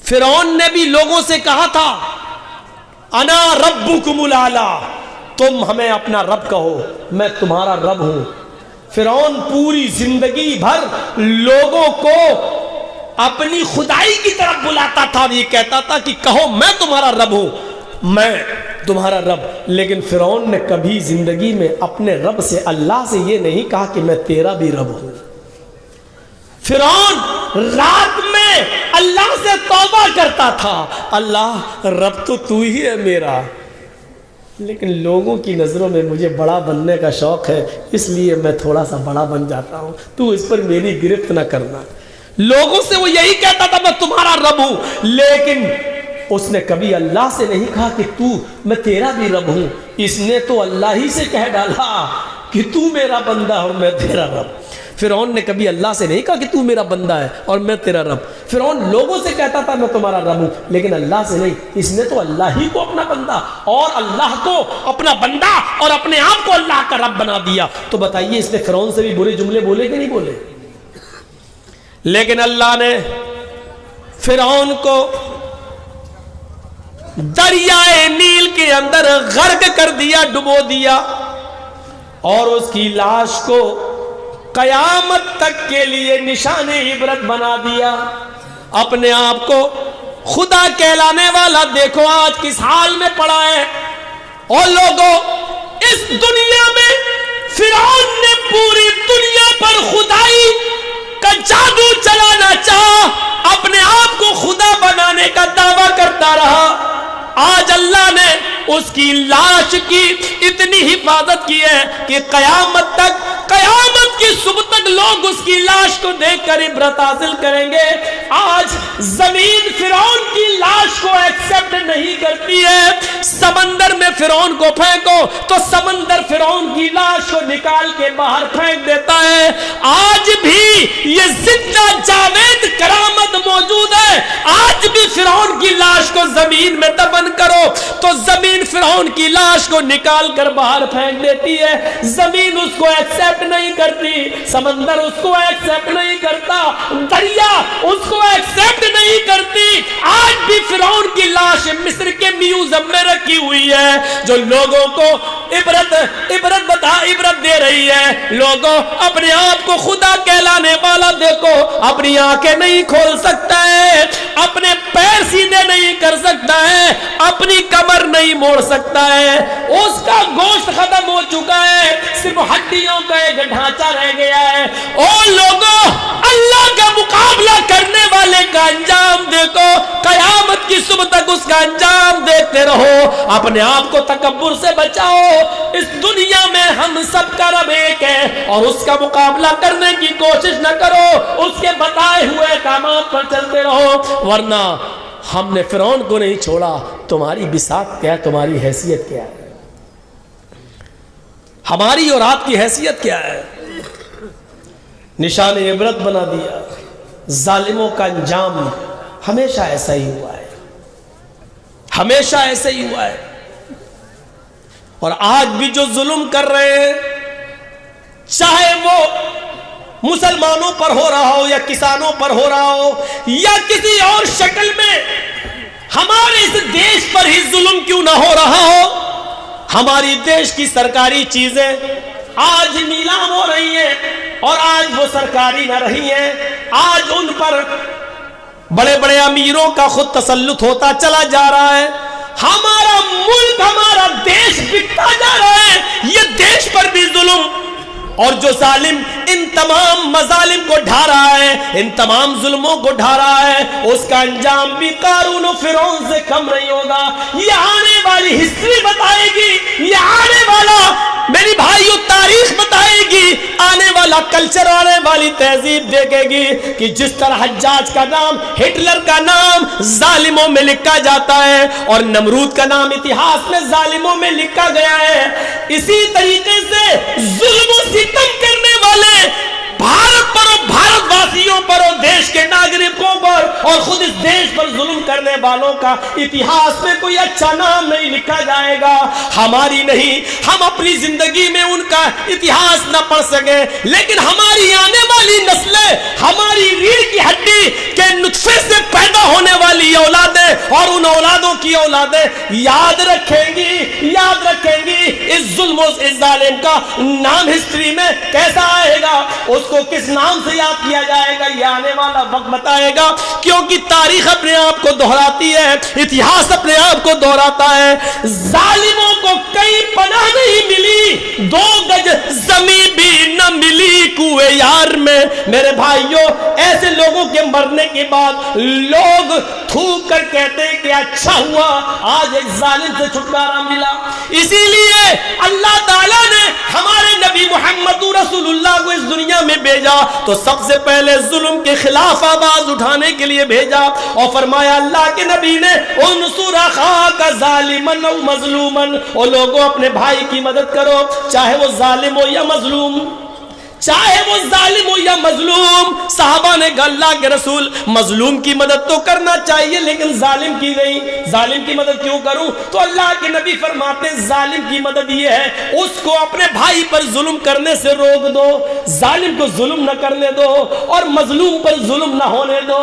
فرعون نے بھی لوگوں سے کہا تھا انا ربکم الاعلی، تم ہمیں اپنا رب کہو، میں تمہارا رب ہوں۔ فرعون پوری زندگی بھر لوگوں کو اپنی خدائی کی طرف بلاتا تھا، یہ کہتا تھا کہ کہو میں تمہارا رب ہوں، میں تمہارا رب. لیکن فرعون نے کبھی زندگی میں اپنے رب سے، اللہ سے یہ نہیں کہا کہ میں تیرا بھی رب ہوں. فرعون رات میں اللہ سے توبہ کرتا تھا، اللہ رب تو ہی ہے میرا، لیکن لوگوں کی نظروں میں مجھے بڑا بننے کا شوق ہے، اس لیے میں تھوڑا سا بڑا بن جاتا ہوں، تو اس پر میری گرفت نہ کرنا. لوگوں سے وہ یہی کہتا تھا میں تمہارا رب ہوں، لیکن اس نے کبھی اللہ سے نہیں کہا کہ میں تیرا بھی رب ہوں. اس نے تو اللہ ہی سے کہہ ڈالا کہ تو میرا بندہ اور میں تیرا رب. فرعون نے کبھی اللہ سے نہیں کہا کہ تو میرا بندہ ہے اور میں تیرا رب. فرعون لوگوں سے کہتا تھا میں تمہارا رب ہوں، لیکن اللہ سے نہیں. اس نے تو اللہ ہی کو اپنا بندہ اور اللہ کو اپنا بندہ اور اپنے آپ کو اللہ کا رب بنا دیا. تو بتائیے اس نے فرعون سے بھی برے جملے بولے کہ نہیں بولے؟ لیکن اللہ نے فرعون کو دریائے نیل کے اندر غرق کر دیا، ڈبو دیا، اور اس کی لاش کو قیامت تک کے لیے نشان عبرت بنا دیا. اپنے آپ کو خدا کہلانے والا دیکھو آج کس حال میں پڑا ہے. اور لوگوں، اس دنیا میں فرعون نے پوری دنیا پر خدائی کا جادو چلانا چاہا، اپنے آپ کو خدا بنانے کا دعویٰ کرتا رہا. آج اللہ نے اس کی لاش کی اتنی حفاظت کی ہے کہ قیامت کی صبح تک لوگ اس کی لاش کو دیکھ کر عبرت حاصل کریں گے. آج زمین فرعون کی لاش کو ایکسپٹ نہیں کرتی ہے. سمندر میں فرعون کو پھینکو تو سمندر فرعون کی لاش کو نکال کے باہر پھینک دیتا ہے. آج بھی یہ زندہ جاوید کرامت موجود ہے. آج بھی فرعون کی لاش کو زمین میں دفن کرو تو زمین فرعون کی لاش کو نکال کر باہر پھینک دیتی ہے. زمین اس کو ایکسپٹ نہیں کرتی، سمندر اس کو ایکسپٹ نہیں کرتا، دریا اس کو ایکسپٹ نہیں کرتی. آج بھی فرعون کی لاش مصر کے میوزیم میں رکھی ہوئی ہے، جو لوگوں کو عبرت دے رہی ہے. لوگوں، اپنے آپ کو خدا کہلانے والا دیکھو، اپنی آنکھیں نہیں کھول سکتا ہے، اپنے پیر سیدھے نہیں کر سکتا ہے، اپنی کمر نہیں موڑ سکتا ہے، اس کا گوشت ختم ہو چکا ہے، صرف ہڈیوں کا ایک ڈھانچہ رہ گیا ہے. اور لوگوں، اللہ کا مقابلہ کرنے والے کا انجام دیکھو، قیامت کی صبح تک اس کا انجام دیکھتے رہو. اپنے آپ کو تکبر سے بچاؤ. اس دنیا میں ہم سب کا رب ایک ہے اور اس کا مقابلہ کرنے کی کوشش نہ کرو. اس کے بتائے ہوئے احکامات پر چلتے رہو، ورنہ ہم نے فرعون کو نہیں چھوڑا. تمہاری بساط کیا ہے؟ تمہاری حیثیت کیا ہے؟ ہماری اور آپ کی حیثیت کیا ہے؟ نشان عبرت بنا دیا. ظالموں کا انجام ہمیشہ ایسا ہی ہوا ہے، ہمیشہ ایسا ہی ہوا ہے. اور آج بھی جو ظلم کر رہے ہیں، چاہے وہ مسلمانوں پر ہو رہا ہو یا کسانوں پر ہو رہا ہو یا کسی اور شکل میں، ہمارے اس دیش پر ہی ظلم کیوں نہ ہو رہا ہو. ہماری دیش کی سرکاری چیزیں آج نیلام ہو رہی ہیں اور آج وہ سرکاری نہ رہی ہیں. آج ان پر بڑے بڑے امیروں کا خود تسلط ہوتا چلا جا رہا ہے. ہمارا ملک، ہمارا دیش بکتا جا رہا ہے. یہ دیش پر بھی ظلم، اور جو ظالم ان تمام مظالم کو ڈھا رہا ہے، ان تمام ظلموں کو ڈھا رہا ہے، اس کا انجام بھی قارون و فرعون سے کم نہیں ہوگا. یہ آنے والی ہسٹری بتائے گی، یہ آنے والا میری بھائیو تاریخ بتائے گی، آنے والا کلچر، آنے والی تہذیب دیکھے گی کہ جس طرح حجاج کا نام، ہٹلر کا نام ظالموں میں لکھا جاتا ہے اور نمرود کا نام اتہاس میں ظالموں میں لکھا گیا ہے، اسی طریقے سے ظلم و ستم کرنے والے بھارت پر اور بھارت واسیوں پر اور دیش کے ناگرکوں پر اور خود اس دیش پر ظلم کرنے والوں کا اتہاس میں کوئی اچھا نام نہیں لکھا جائے گا. ہماری نہیں، ہم اپنی زندگی میں ان کا اتہاس نہ پڑھ سکیں، لیکن ہماری آنے والی نسلیں، ہماری ریڑھ کی ہڈی کے نطفے سے پیدا ہونے والی اولادیں اور ان اولادوں کی اولادیں یاد رکھیں گی اس ظلم و اس ظالم کا نام ہسٹری میں کیسا آئے گا، اس کو کس نام سے یاد کیا جائے گا، یہ آنے والا وقت بتائے گا، کیونکہ تاریخ اپنے آپ کو دہراتی ہے، اتہاس اپنے آپ کو دہراتا ہے۔ ظالموں کو کئی پناہ نہیں ملی، 2 گج زمین بھی نہ ملی کوئے یار میں۔ میرے بھائیوں، ایسے لوگوں کے مرنے کے بعد لوگ تھوک کر کہتے ہیں کہ اچھا ہوا آج ایک ظالم سے چھٹکارا ملا۔ اسی لیے اللہ تعالیٰ نے ہمارے نبی محمد رسول اللہ کو اس دنیا میں بھیجا تو سب سے پہلے ظلم کے خلاف آواز اٹھانے کے لیے بھیجا، اور فرمایا اللہ کے نبی نے انصر اخاک ظالما او مظلوما، اور لوگوں اپنے بھائی کی مدد کرو، چاہے وہ ظالم ہو یا مظلوم، چاہے وہ ظالم ہو یا مظلوم۔ صحابہ نے کہا اللہ کے رسول مظلوم کی مدد تو کرنا چاہیے لیکن ظالم کی نہیں، ظالم کی مدد کیوں کروں؟ تو اللہ کے نبی فرماتے ظالم کی مدد یہ ہے اس کو اپنے بھائی پر ظلم کرنے سے روک دو، ظالم کو ظلم نہ کرنے دو اور مظلوم پر ظلم نہ ہونے دو،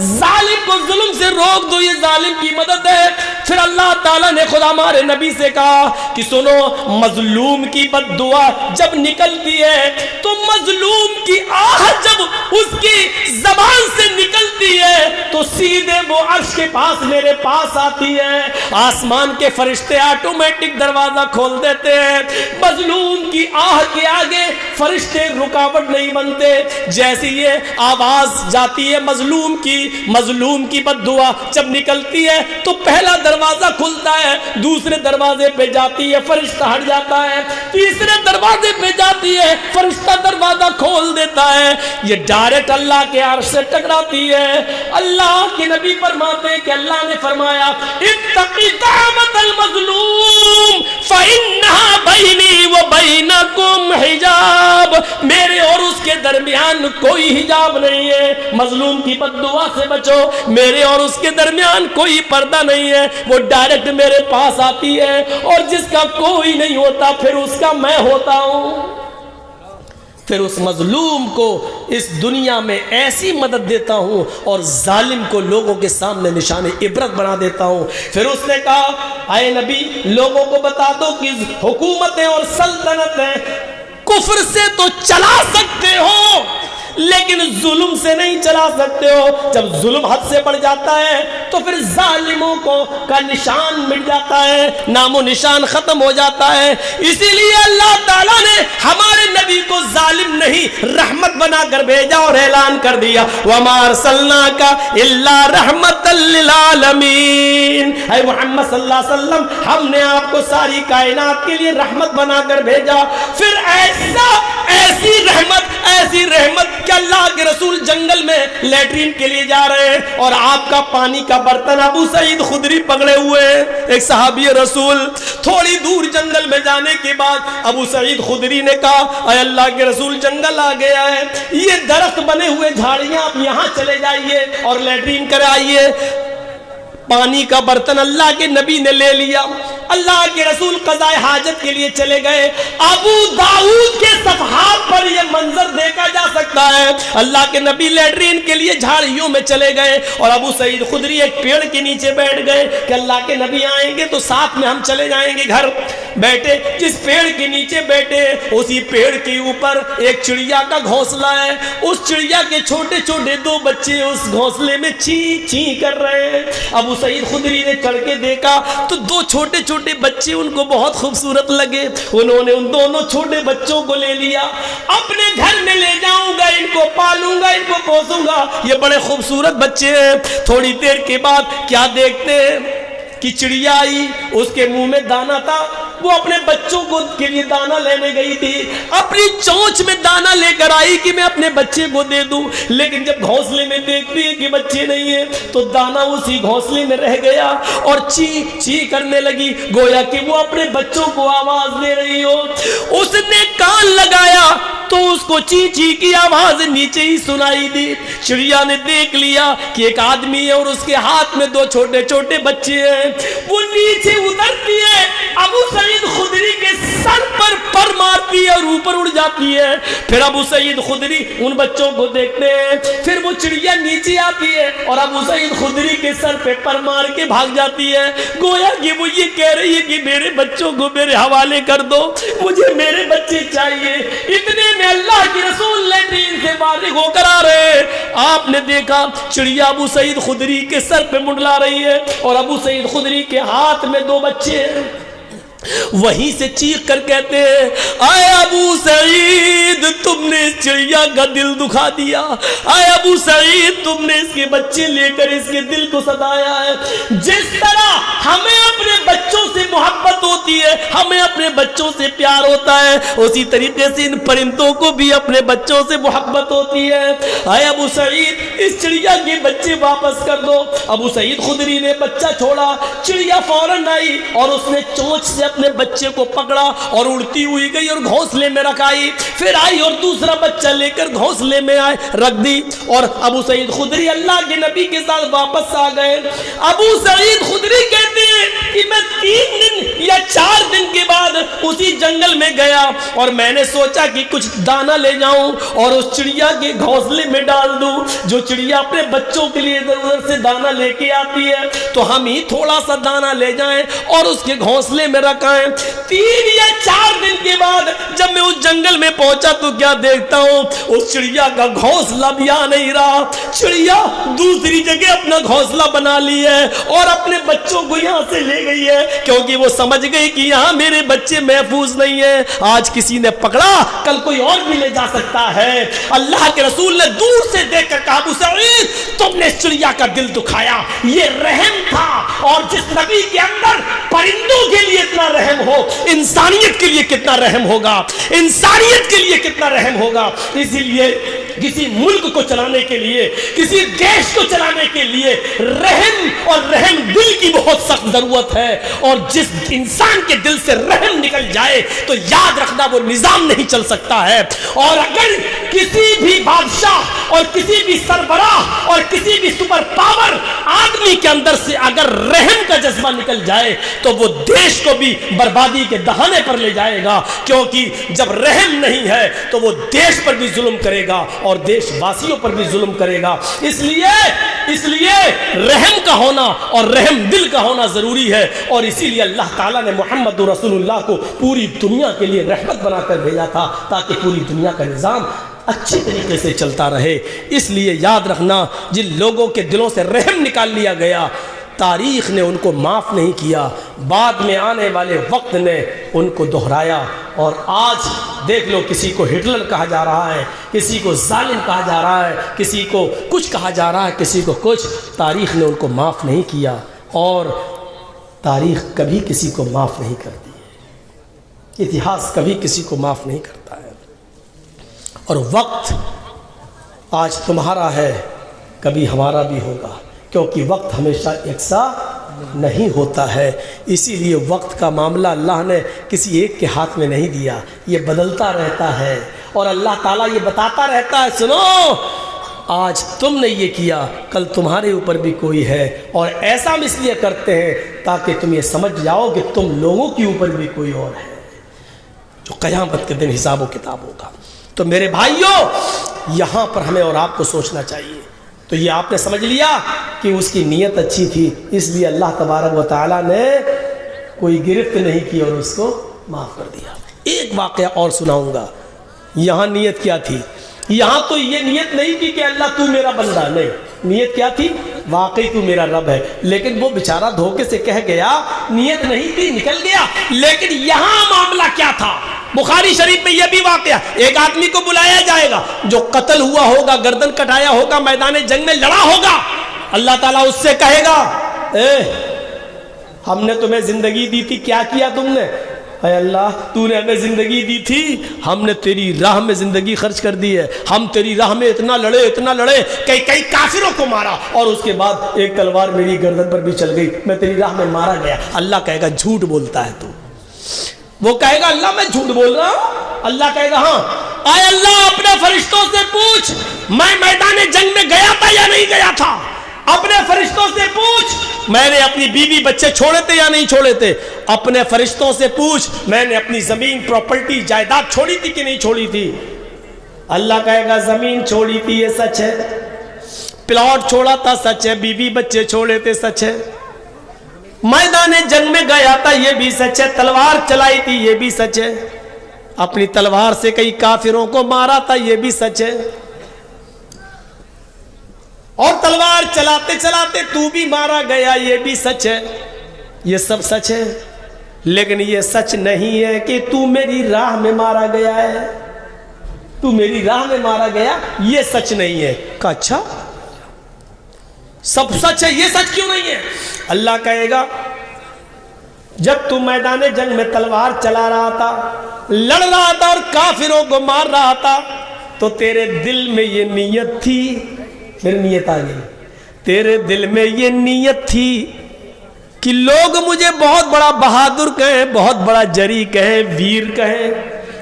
ظالم کو ظلم سے روک دو، یہ ظالم کی مدد ہے۔ پھر اللہ تعالیٰ نے خدا ہمارے نبی سے کہا کہ سنو، مظلوم کی بد دعا جب نکلتی ہے تو مظلوم کی آہ جب اس کی زبان سے نکلتی ہے تو سیدھے وہ عرش کے پاس میرے پاس آتی ہے، آسمان کے فرشتے آٹومیٹک دروازہ کھول دیتے ہیں، مظلوم کی آہ کے آگے فرشتے رکاوٹ نہیں بنتے۔ جیسی یہ آواز جاتی ہے مظلوم کی بد دعا جب نکلتی ہے تو پہلا دروازہ کھلتا ہے، دوسرے دروازے پہ جاتی ہے فرشتہ ہٹ جاتا ہے، تیسرے دروازے پہ جاتی ہے فرشتہ دروازہ کھول دیتا ہے، یہ ڈائریکٹ اللہ کے عرش سے ٹکراتی ہے۔ اللہ کے نبی فرماتے ہیں کہ اللہ نے فرمایا اتقی دعوت المظلوم فإنہا بینی و بینکم حجاب، میرے اور اس کے درمیان کوئی حجاب نہیں ہے، مظلوم کی بد دعا سے بچو، میرے اور اس کے درمیان کوئی پردہ نہیں ہے، وہ ڈائریکٹ میرے پاس آتی ہے، اور جس کا کوئی نہیں ہوتا پھر اس کا میں ہوتا ہوں۔ پھر اس مظلوم کو اس دنیا میں ایسی مدد دیتا ہوں اور ظالم کو لوگوں کے سامنے نشان عبرت بنا دیتا ہوں۔ پھر اس نے کہا اے نبی لوگوں کو بتا دو کہ حکومتیں اور سلطنتیں کفر سے تو چلا سکتے ہو لیکن ظلم سے نہیں چلا سکتے ہو، جب ظلم حد سے بڑھ جاتا ہے تو پھر ظالموں کا نشان مٹ جاتا ہے، نام و نشان ختم ہو جاتا ہے۔ اسی لیے اللہ تعالیٰ نے ہمارے نبی کو ظالم نہیں رحمت بنا کر بھیجا اور اعلان کر دیا وَمَا أَرْسَلْنَاكَ إِلَّا رَحْمَةً لِّلْعَالَمِينَ، اے محمد صلی اللہ علیہ وسلم ہم نے آپ کو ساری کائنات کے لیے رحمت بنا کر بھیجا۔ پھر ایسی رحمت کہ اللہ کے رسول جنگل میں لیٹرین کے لیے جا رہے ہیں اور آپ کا پانی کا برتن ابو سعید خدری پکڑے ہوئے ہیں، ایک صحابی رسول۔ تھوڑی دور جنگل میں جانے کے بعد ابو سعید خدری نے کہا اے اللہ کے رسول جنگل آ گیا ہے، یہ درخت بنے ہوئے جھاڑیاں آپ یہاں چلے جائیے اور لیٹرین کرائیے۔ پانی کا برتن اللہ کے نبی نے لے لیا، اللہ کے رسول قضاء حاجت کے لیے چلے گئے۔ ابو داؤد کے صفحات پر یہ منظر دیکھا جا سکتا ہے، اللہ کے نبی لیٹرین کے لیے جھاڑیوں میں چلے گئے اور ابو سعید خدری ایک پیڑ کے نیچے بیٹھ گئے کہ اللہ کے نبی آئیں گے تو ساتھ میں ہم چلے جائیں گے گھر۔ بیٹھے، جس پیڑ کے نیچے بیٹھے اسی پیڑ کے اوپر ایک چڑیا کا گھونسلہ ہے، اس چڑیا کے چھوٹے چھوٹے 2 بچے اس گھونسلے میں چی چی کر رہے ہیں۔ ابو سعید خدری نے چڑھ کے دیکھا تو 2 چھوٹے چھوٹے بچے ان کو بہت خوبصورت لگے، انہوں نے ان دونوں چھوٹے بچوں کو لے لیا، اپنے گھر میں لے جاؤں گا، ان کو پالوں گا، ان کو پوسوں گا، یہ بڑے خوبصورت بچے ہیں۔ تھوڑی دیر کے بعد کیا دیکھتے ہیں کہ چڑیا آئی، اس کے منہ میں دانا تھا، وہ اپنے بچوں کو کے لیے دانا لینے گئی تھی، اپنی چونچ میں دانا لے کر آئی کہ میں اپنے بچے کو دے دوں، لیکن جب گھونسلے میں دیکھتی ہے کہ بچے نہیں ہیں تو دانا اسی گھونسلے میں رہ گیا اور چی چی کرنے لگی، گویا کہ وہ اپنے بچوں کو آواز دے رہی ہو۔ اس نے کان لگایا تو اس کو چی چی کی آواز نیچے ہی سنائی دی۔ چڑیا نے دیکھ لیا کہ ایک آدمی ہے اور اس کے ہاتھ میں 2 چھوٹے چھوٹے بچے ہیں، وہ نیچے اترتی ہے ابو سعید خدری کے سر پر مارتی ہے اور اوپر اڑ جاتی ہے. پھر ابو سعید خدری ان بچوں کو دیکھتے ہیں, پھر وہ چڑیا نیچے آتی ہے اور ابو سعید خدری کے سر پہ پر مار کے بھاگ جاتی ہے, گویا کہ وہ یہ کہہ رہی ہے کہ میرے بچوں کو میرے حوالے کر دو, مجھے میرے بچے چاہیے. اتنے میں اللہ کے رسول لیٹرین سے فارغ ہو کر آ رہے, آپ نے دیکھا چڑیا ابو سعید خدری کے سر پہ منڈلا رہی ہے اور ابو سعید خدری کے ہاتھ میں 2 بچے ہیں. وہیں سے چیخ کر کہتے ہیں, اے ابو سعید تم نے اس چڑیا کا دل دکھا دیا, اے ابو سعید تم نے اس کے بچے لے کر اس کے دل کو سدایا ہے. جس طرح ہمیں اپنے بچوں سے محبت ہوتی ہے, ہمیں اپنے بچوں سے پیار ہوتا ہے, اسی طریقے سے ان پرندوں کو بھی اپنے بچوں سے محبت ہوتی ہے. اے ابو سعید اس چڑیا کے بچے واپس کر دو. ابو سعید خدری نے بچہ چھوڑا, چڑیا فوراً آئی اور اس نے چونچ سے اپنے بچے کو پکڑا اور اڑتی ہوئی گئی اور گھونسلے میں رکھائی. پھر آئی اور دوسرا بچہ لے کر گھونسلے میں رکھ دی اور ابو سعید خدری اللہ کے نبی کے ساتھ واپس آ گئے. ابو سعید خدری کہتے ہیں کہ میں 3 دن یا 4 دن کے بعد اسی جنگل میں گیا اور میں نے سوچا کہ کچھ دانا لے جاؤں اور اس چڑیا کے گھونسلے میں ڈال دوں. جو چڑیا اپنے بچوں کے لیے ادھر ادھر سے دانا لے کے آتی ہے تو ہم ہی تھوڑا سا دانا لے جائیں اور اس کے گھونسلے میں رکھائیں. 3 یا 4 دن کے بعد جب میں اس جنگل میں پہنچا تو کیا دیکھتا ہوں, اس چڑیا کا گھونسلہ بھی آ نہیں رہا. چڑیا دوسری جگہ اپنا گھونسلہ بنا لی ہے اور اپنے بچوں کو یہاں سے لے گئی ہے, کیونکہ وہ سمجھ گئی کہ یہاں میرے بچے محفوظ نہیں ہیں. آج کسی نے پکڑا کل کوئی اور بھی لے جا سکتا ہے. اللہ کے رسول نے دور سے دیکھ کر کہا, ابو سعید تم نے اس چڑیا کا دل دکھایا, یہ رحم تھا. اور جس نبی کے اندر پرندوں کے لیے اتنا رحم ہو, انسانیت کے لیے کتنا رحم ہوگا, انسانیت کے لیے کتنا رحم ہوگا. اسی لیے کسی ملک کو چلانے کے لیے, کسی دیش کو چلانے کے لیے رحم اور رحم دل کی بہت سخت ضرورت ہے. اور جس انسان کے دل سے رحم نکل جائے تو یاد رکھنا وہ نظام نہیں چل سکتا ہے. اور اگر کسی بھی بادشاہ اور کسی بھی سربراہ اور کسی بھی سپر پاور آدمی کے اندر سے اگر رحم کا جذبہ نکل جائے تو وہ دیش کو بھی بربادی کے دہانے پر لے جائے گا, کیونکہ جب رحم نہیں ہے تو وہ دیش پر بھی ظلم کرے گا اور دیش واسیوں پر بھی ظلم کرے گا. اس لیے رحم کا ہونا اور رحم دل کا ہونا ضروری ہے. اور اسی لیے اللہ تعالیٰ نے محمد رسول اللہ کو پوری دنیا کے لیے رحمت بنا کر بھیجا تھا تاکہ پوری دنیا کا نظام اچھی طریقے سے چلتا رہے. اس لیے یاد رکھنا, جن لوگوں کے دلوں سے رحم نکال لیا گیا تاریخ نے ان کو معاف نہیں کیا, بعد میں آنے والے وقت نے ان کو دہرایا. اور آج دیکھ لو, کسی کو ہٹلر کہا جا رہا ہے, کسی کو ظالم کہا جا رہا ہے, کسی کو کچھ کہا جا رہا ہے, کسی کو کچھ. تاریخ نے ان کو معاف نہیں کیا اور تاریخ کبھی کسی کو معاف نہیں کرتی ہے, اتہاس کبھی کسی کو معاف نہیں کرتا ہے. اور وقت آج تمہارا ہے, کبھی ہمارا بھی ہوگا, کیونکہ وقت ہمیشہ یکساں نہیں ہوتا ہے. اسی لیے وقت کا معاملہ اللہ نے کسی ایک کے ہاتھ میں نہیں دیا, یہ بدلتا رہتا ہے. اور اللہ تعالیٰ یہ بتاتا رہتا ہے, سنو آج تم نے یہ کیا, کل تمہارے اوپر بھی کوئی ہے. اور ایسا ہم اس لیے کرتے ہیں تاکہ تم یہ سمجھ جاؤ کہ تم لوگوں کے اوپر بھی کوئی اور ہے جو قیامت کے دن حساب و کتاب ہوگا. تو میرے بھائیوں, یہاں پر ہمیں اور آپ کو سوچنا چاہیے. تو یہ آپ نے سمجھ لیا کہ اس کی نیت اچھی تھی, اس لیے اللہ تبارک و تعالیٰ نے کوئی گرفت نہیں کی اور اس کو معاف کر دیا. ایک واقعہ اور سناؤں گا. یہاں نیت کیا تھی؟ یہاں تو یہ نیت نہیں تھی کہ اللہ تو میرا بندہ, نہیں, نیت کیا تھی؟ واقعی تو میرا رب ہے. لیکن وہ بیچارہ دھوکے سے کہہ گیا, نیت نہیں تھی, نکل گیا. لیکن یہاں معاملہ کیا تھا؟ بخاری شریف میں یہ بھی واقعہ, ایک آدمی کو بلایا جائے گا جو قتل ہوا ہوگا, گردن کٹایا ہوگا, میدان جنگ میں لڑا ہوگا. اللہ تعالیٰ اس سے کہے گا, ہم نے تمہیں زندگی دی تھی, کیا کیا تم نے؟ اے اللہ, تو نے ہمیں زندگی دی تھی, ہم نے تیری راہ میں زندگی خرچ کر دی ہے. ہم تیری راہ میں اتنا لڑے, کئی کافروں کو مارا, اور اس کے بعد ایک تلوار میری گردن پر بھی چل گئی, میں تیری راہ میں مارا گیا. اللہ کہے گا جھوٹ بولتا ہے تو. وہ کہے گا اللہ میں جھوٹ بول رہا ہوں. اللہ کہے گا ہاں. اے اللہ, اپنے فرشتوں سے پوچھ میں میدان جنگ میں گیا تھا یا نہیں گیا تھا؟ اپنے فرشتوں سے پوچھ میں نے اپنی بیوی بچے چھوڑے تھے یا نہیں چھوڑے تھے. اپنے فرشتوں سے پوچھ میں نے اپنی زمین پراپرٹی جائیداد چھوڑی تھی کہ نہیں چھوڑی تھی. اللہ کہے گا زمین چھوڑی تھی یہ سچ ہے, پلاٹ چھوڑا تھا سچ ہے, بیوی بچے چھوڑے تھے سچ ہے, میدان جنگ میں گیا تھا یہ بھی سچ ہے, تلوار چلائی تھی یہ بھی سچ ہے, اپنی تلوار سے کئی کافروں کو مارا تھا یہ بھی سچ ہے, اور تلوار چلاتے چلاتے تو بھی مارا گیا یہ بھی سچ ہے. یہ سب سچ ہے, لیکن یہ سچ نہیں ہے کہ تو میری راہ میں مارا گیا ہے, تو میری راہ میں مارا گیا, یہ سچ نہیں ہے. کہا اچھا سب سچ ہے, یہ سچ کیوں نہیں ہے؟ اللہ کہے گا جب تو میدان جنگ میں تلوار چلا رہا تھا, لڑ رہا تھا اور کافروں کو مار رہا تھا, تو تیرے دل میں یہ نیت تھی, پھر نیت آ گئی, تیرے دل میں یہ نیت تھی کہ لوگ مجھے بہت بڑا بہادر کہیں, بہت بڑا جری کہیں, ویر کہیں,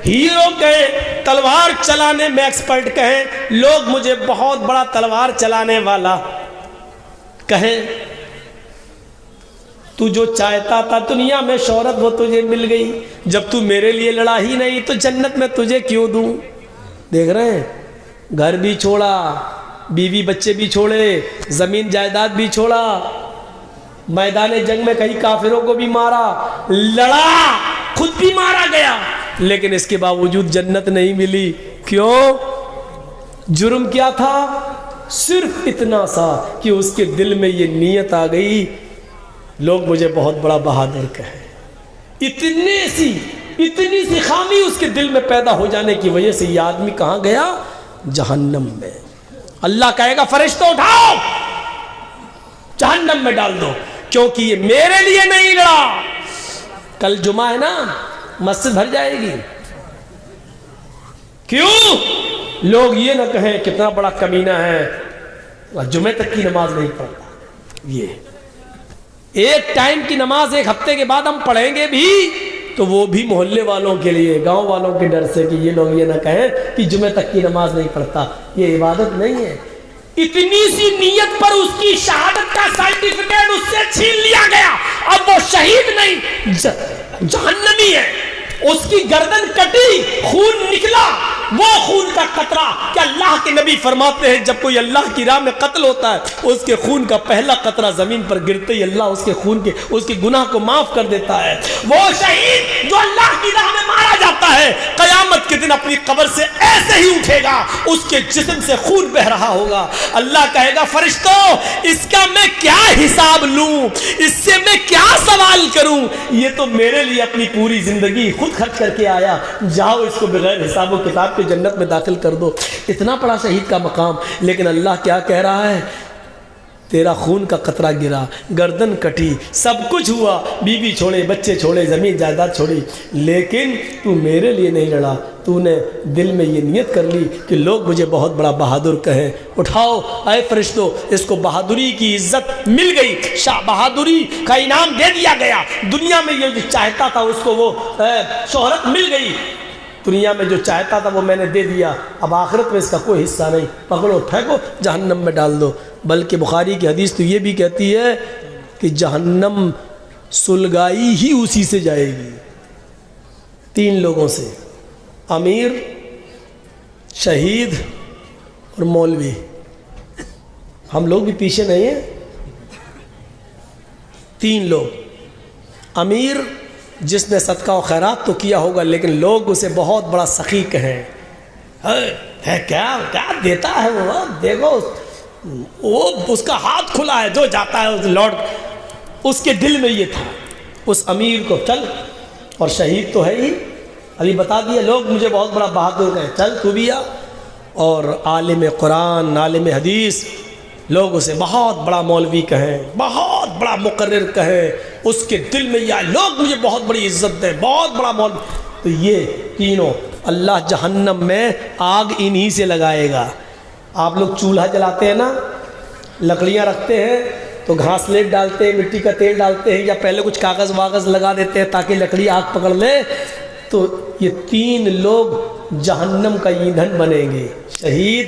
ہیرو کہیں, تلوار چلانے میں ایکسپرٹ کہیں, لوگ مجھے بہت بڑا تلوار چلانے والا کہیں. تو جو چاہتا تھا دنیا میں شہرت وہ تجھے مل گئی, جب تو میرے لیے لڑا ہی نہیں تو جنت میں تجھے کیوں دوں؟ دیکھ رہے ہیں, گھر بھی چھوڑا, بیوی بچے بھی چھوڑے, زمین جائیداد بھی چھوڑا, میدان جنگ میں کئی کافروں کو بھی مارا, لڑا, خود بھی مارا گیا, لیکن اس کے باوجود جنت نہیں ملی. کیوں؟ جرم کیا تھا؟ صرف اتنا سا کہ اس کے دل میں یہ نیت آ گئی لوگ مجھے بہت بڑا بہادر کہیں. اتنی سی خامی اس کے دل میں پیدا ہو جانے کی وجہ سے یہ آدمی کہاں گیا؟ جہنم میں. اللہ کہے گا فرشتوں اٹھاؤ جہنم میں ڈال دو, کیونکہ یہ میرے لیے نہیں لڑا. کل جمعہ ہے نا, مسجد بھر جائے گی. کیوں؟ لوگ یہ نہ کہیں کتنا بڑا کمینہ ہے, جمعے تک کی نماز نہیں پڑھتا. یہ ایک ٹائم کی نماز ایک ہفتے کے بعد ہم پڑھیں گے بھی تو وہ بھی محلے والوں کے لیے, گاؤں والوں کے ڈر سے کہ یہ لوگ یہ نہ کہیں کہ جمعے تک کی نماز نہیں پڑھتا. یہ عبادت نہیں ہے. اتنی سی نیت پر اس کی شہادت کا سرٹیفکیٹ اس سے چھین لیا گیا. اب وہ شہید نہیں, جہنمی ہے. اس کی گردن کٹی, خون نکلا, وہ خون کا قطرہ کہ اللہ کے نبی فرماتے ہیں جب کوئی اللہ کی راہ میں قتل ہوتا ہے اس کے خون کا پہلا قطرہ زمین پر گرتے ہی اللہ اس کے خون کے اس کے گناہ کو معاف کر دیتا ہے. وہ شہید جو اللہ کی راہ میں مارا جاتا ہے قیامت کے دن اپنی قبر سے ایسے ہی اٹھے گا, اس کے جسم سے خون بہ رہا ہوگا. اللہ کہے گا فرشتوں اس کا میں کیا حساب لوں, اس سے میں کیا سوال کروں, یہ تو میرے لیے اپنی پوری زندگی خود خرچ کر کے آیا, جاؤ اس کو بغیر حساب و کتاب کے جنت میں داخل کر دو. اتنا بڑا شہید کا مقام. لیکن اللہ کیا کہہ رہا ہے؟ تیرا خون کا قطرہ گرا, گردن کٹی, سب کچھ ہوا, بیوی چھوڑے, بچے چھوڑے, زمین جائیداد چھوڑی, لیکن تو میرے لیے نہیں لڑا. تو نے دل میں یہ نیت کر لی کہ لوگ مجھے بہت بڑا بہادر کہیں. اٹھاؤ اے فرشتوں, اس کو بہادری کی عزت مل گئی, شاہ بہادری کا انعام دے دیا گیا. دنیا میں یہ جو چاہتا تھا اس کو وہ شہرت مل گئی, دنیا میں جو چاہتا تھا وہ میں نے دے دیا, اب آخرت میں اس کا کوئی حصہ نہیں. پکڑو, پھینکو, جہنم میں ڈال دو. بلکہ بخاری کی حدیث تو یہ بھی کہتی ہے کہ جہنم سلگائی ہی اسی سے جائے گی, 3 لوگوں سے, امیر, شہید اور مولوی. ہم لوگ بھی پیچھے نہیں ہیں. 3 لوگ, امیر جس نے صدقہ و خیرات تو کیا ہوگا لیکن لوگ اسے بہت بڑا سخی کہیں, کیا دیتا ہے وہ, دیکھو وہ اس کا ہاتھ کھلا ہے, جو جاتا ہے اس لوٹ. اس کے دل میں یہ تھا اس امیر کو, چل, اور شہید تو ہے ہی, علی بتا دیا لوگ مجھے بہت بڑا بہادر کہیں, چل تو بھی آ. اور عالم قرآن, عالم حدیث, لوگ اسے بہت بڑا مولوی کہیں, بہت بڑا مقرر کہیں, اس کے دل میں یہ لوگ مجھے بہت بڑی عزت دیں, بہت بڑا مولوی. تو یہ تینوں اللہ جہنم میں آگ انہی سے لگائے گا. آپ لوگ چولہا جلاتے ہیں نا, لکڑیاں رکھتے ہیں تو گھاس لیٹ ڈالتے ہیں, مٹی کا تیل ڈالتے ہیں, یا پہلے کچھ کاغذ واغذ لگا دیتے ہیں تاکہ لکڑی آگ پکڑ لے. تو یہ 3 لوگ جہنم کا ایندھن بنیں گے, شہید,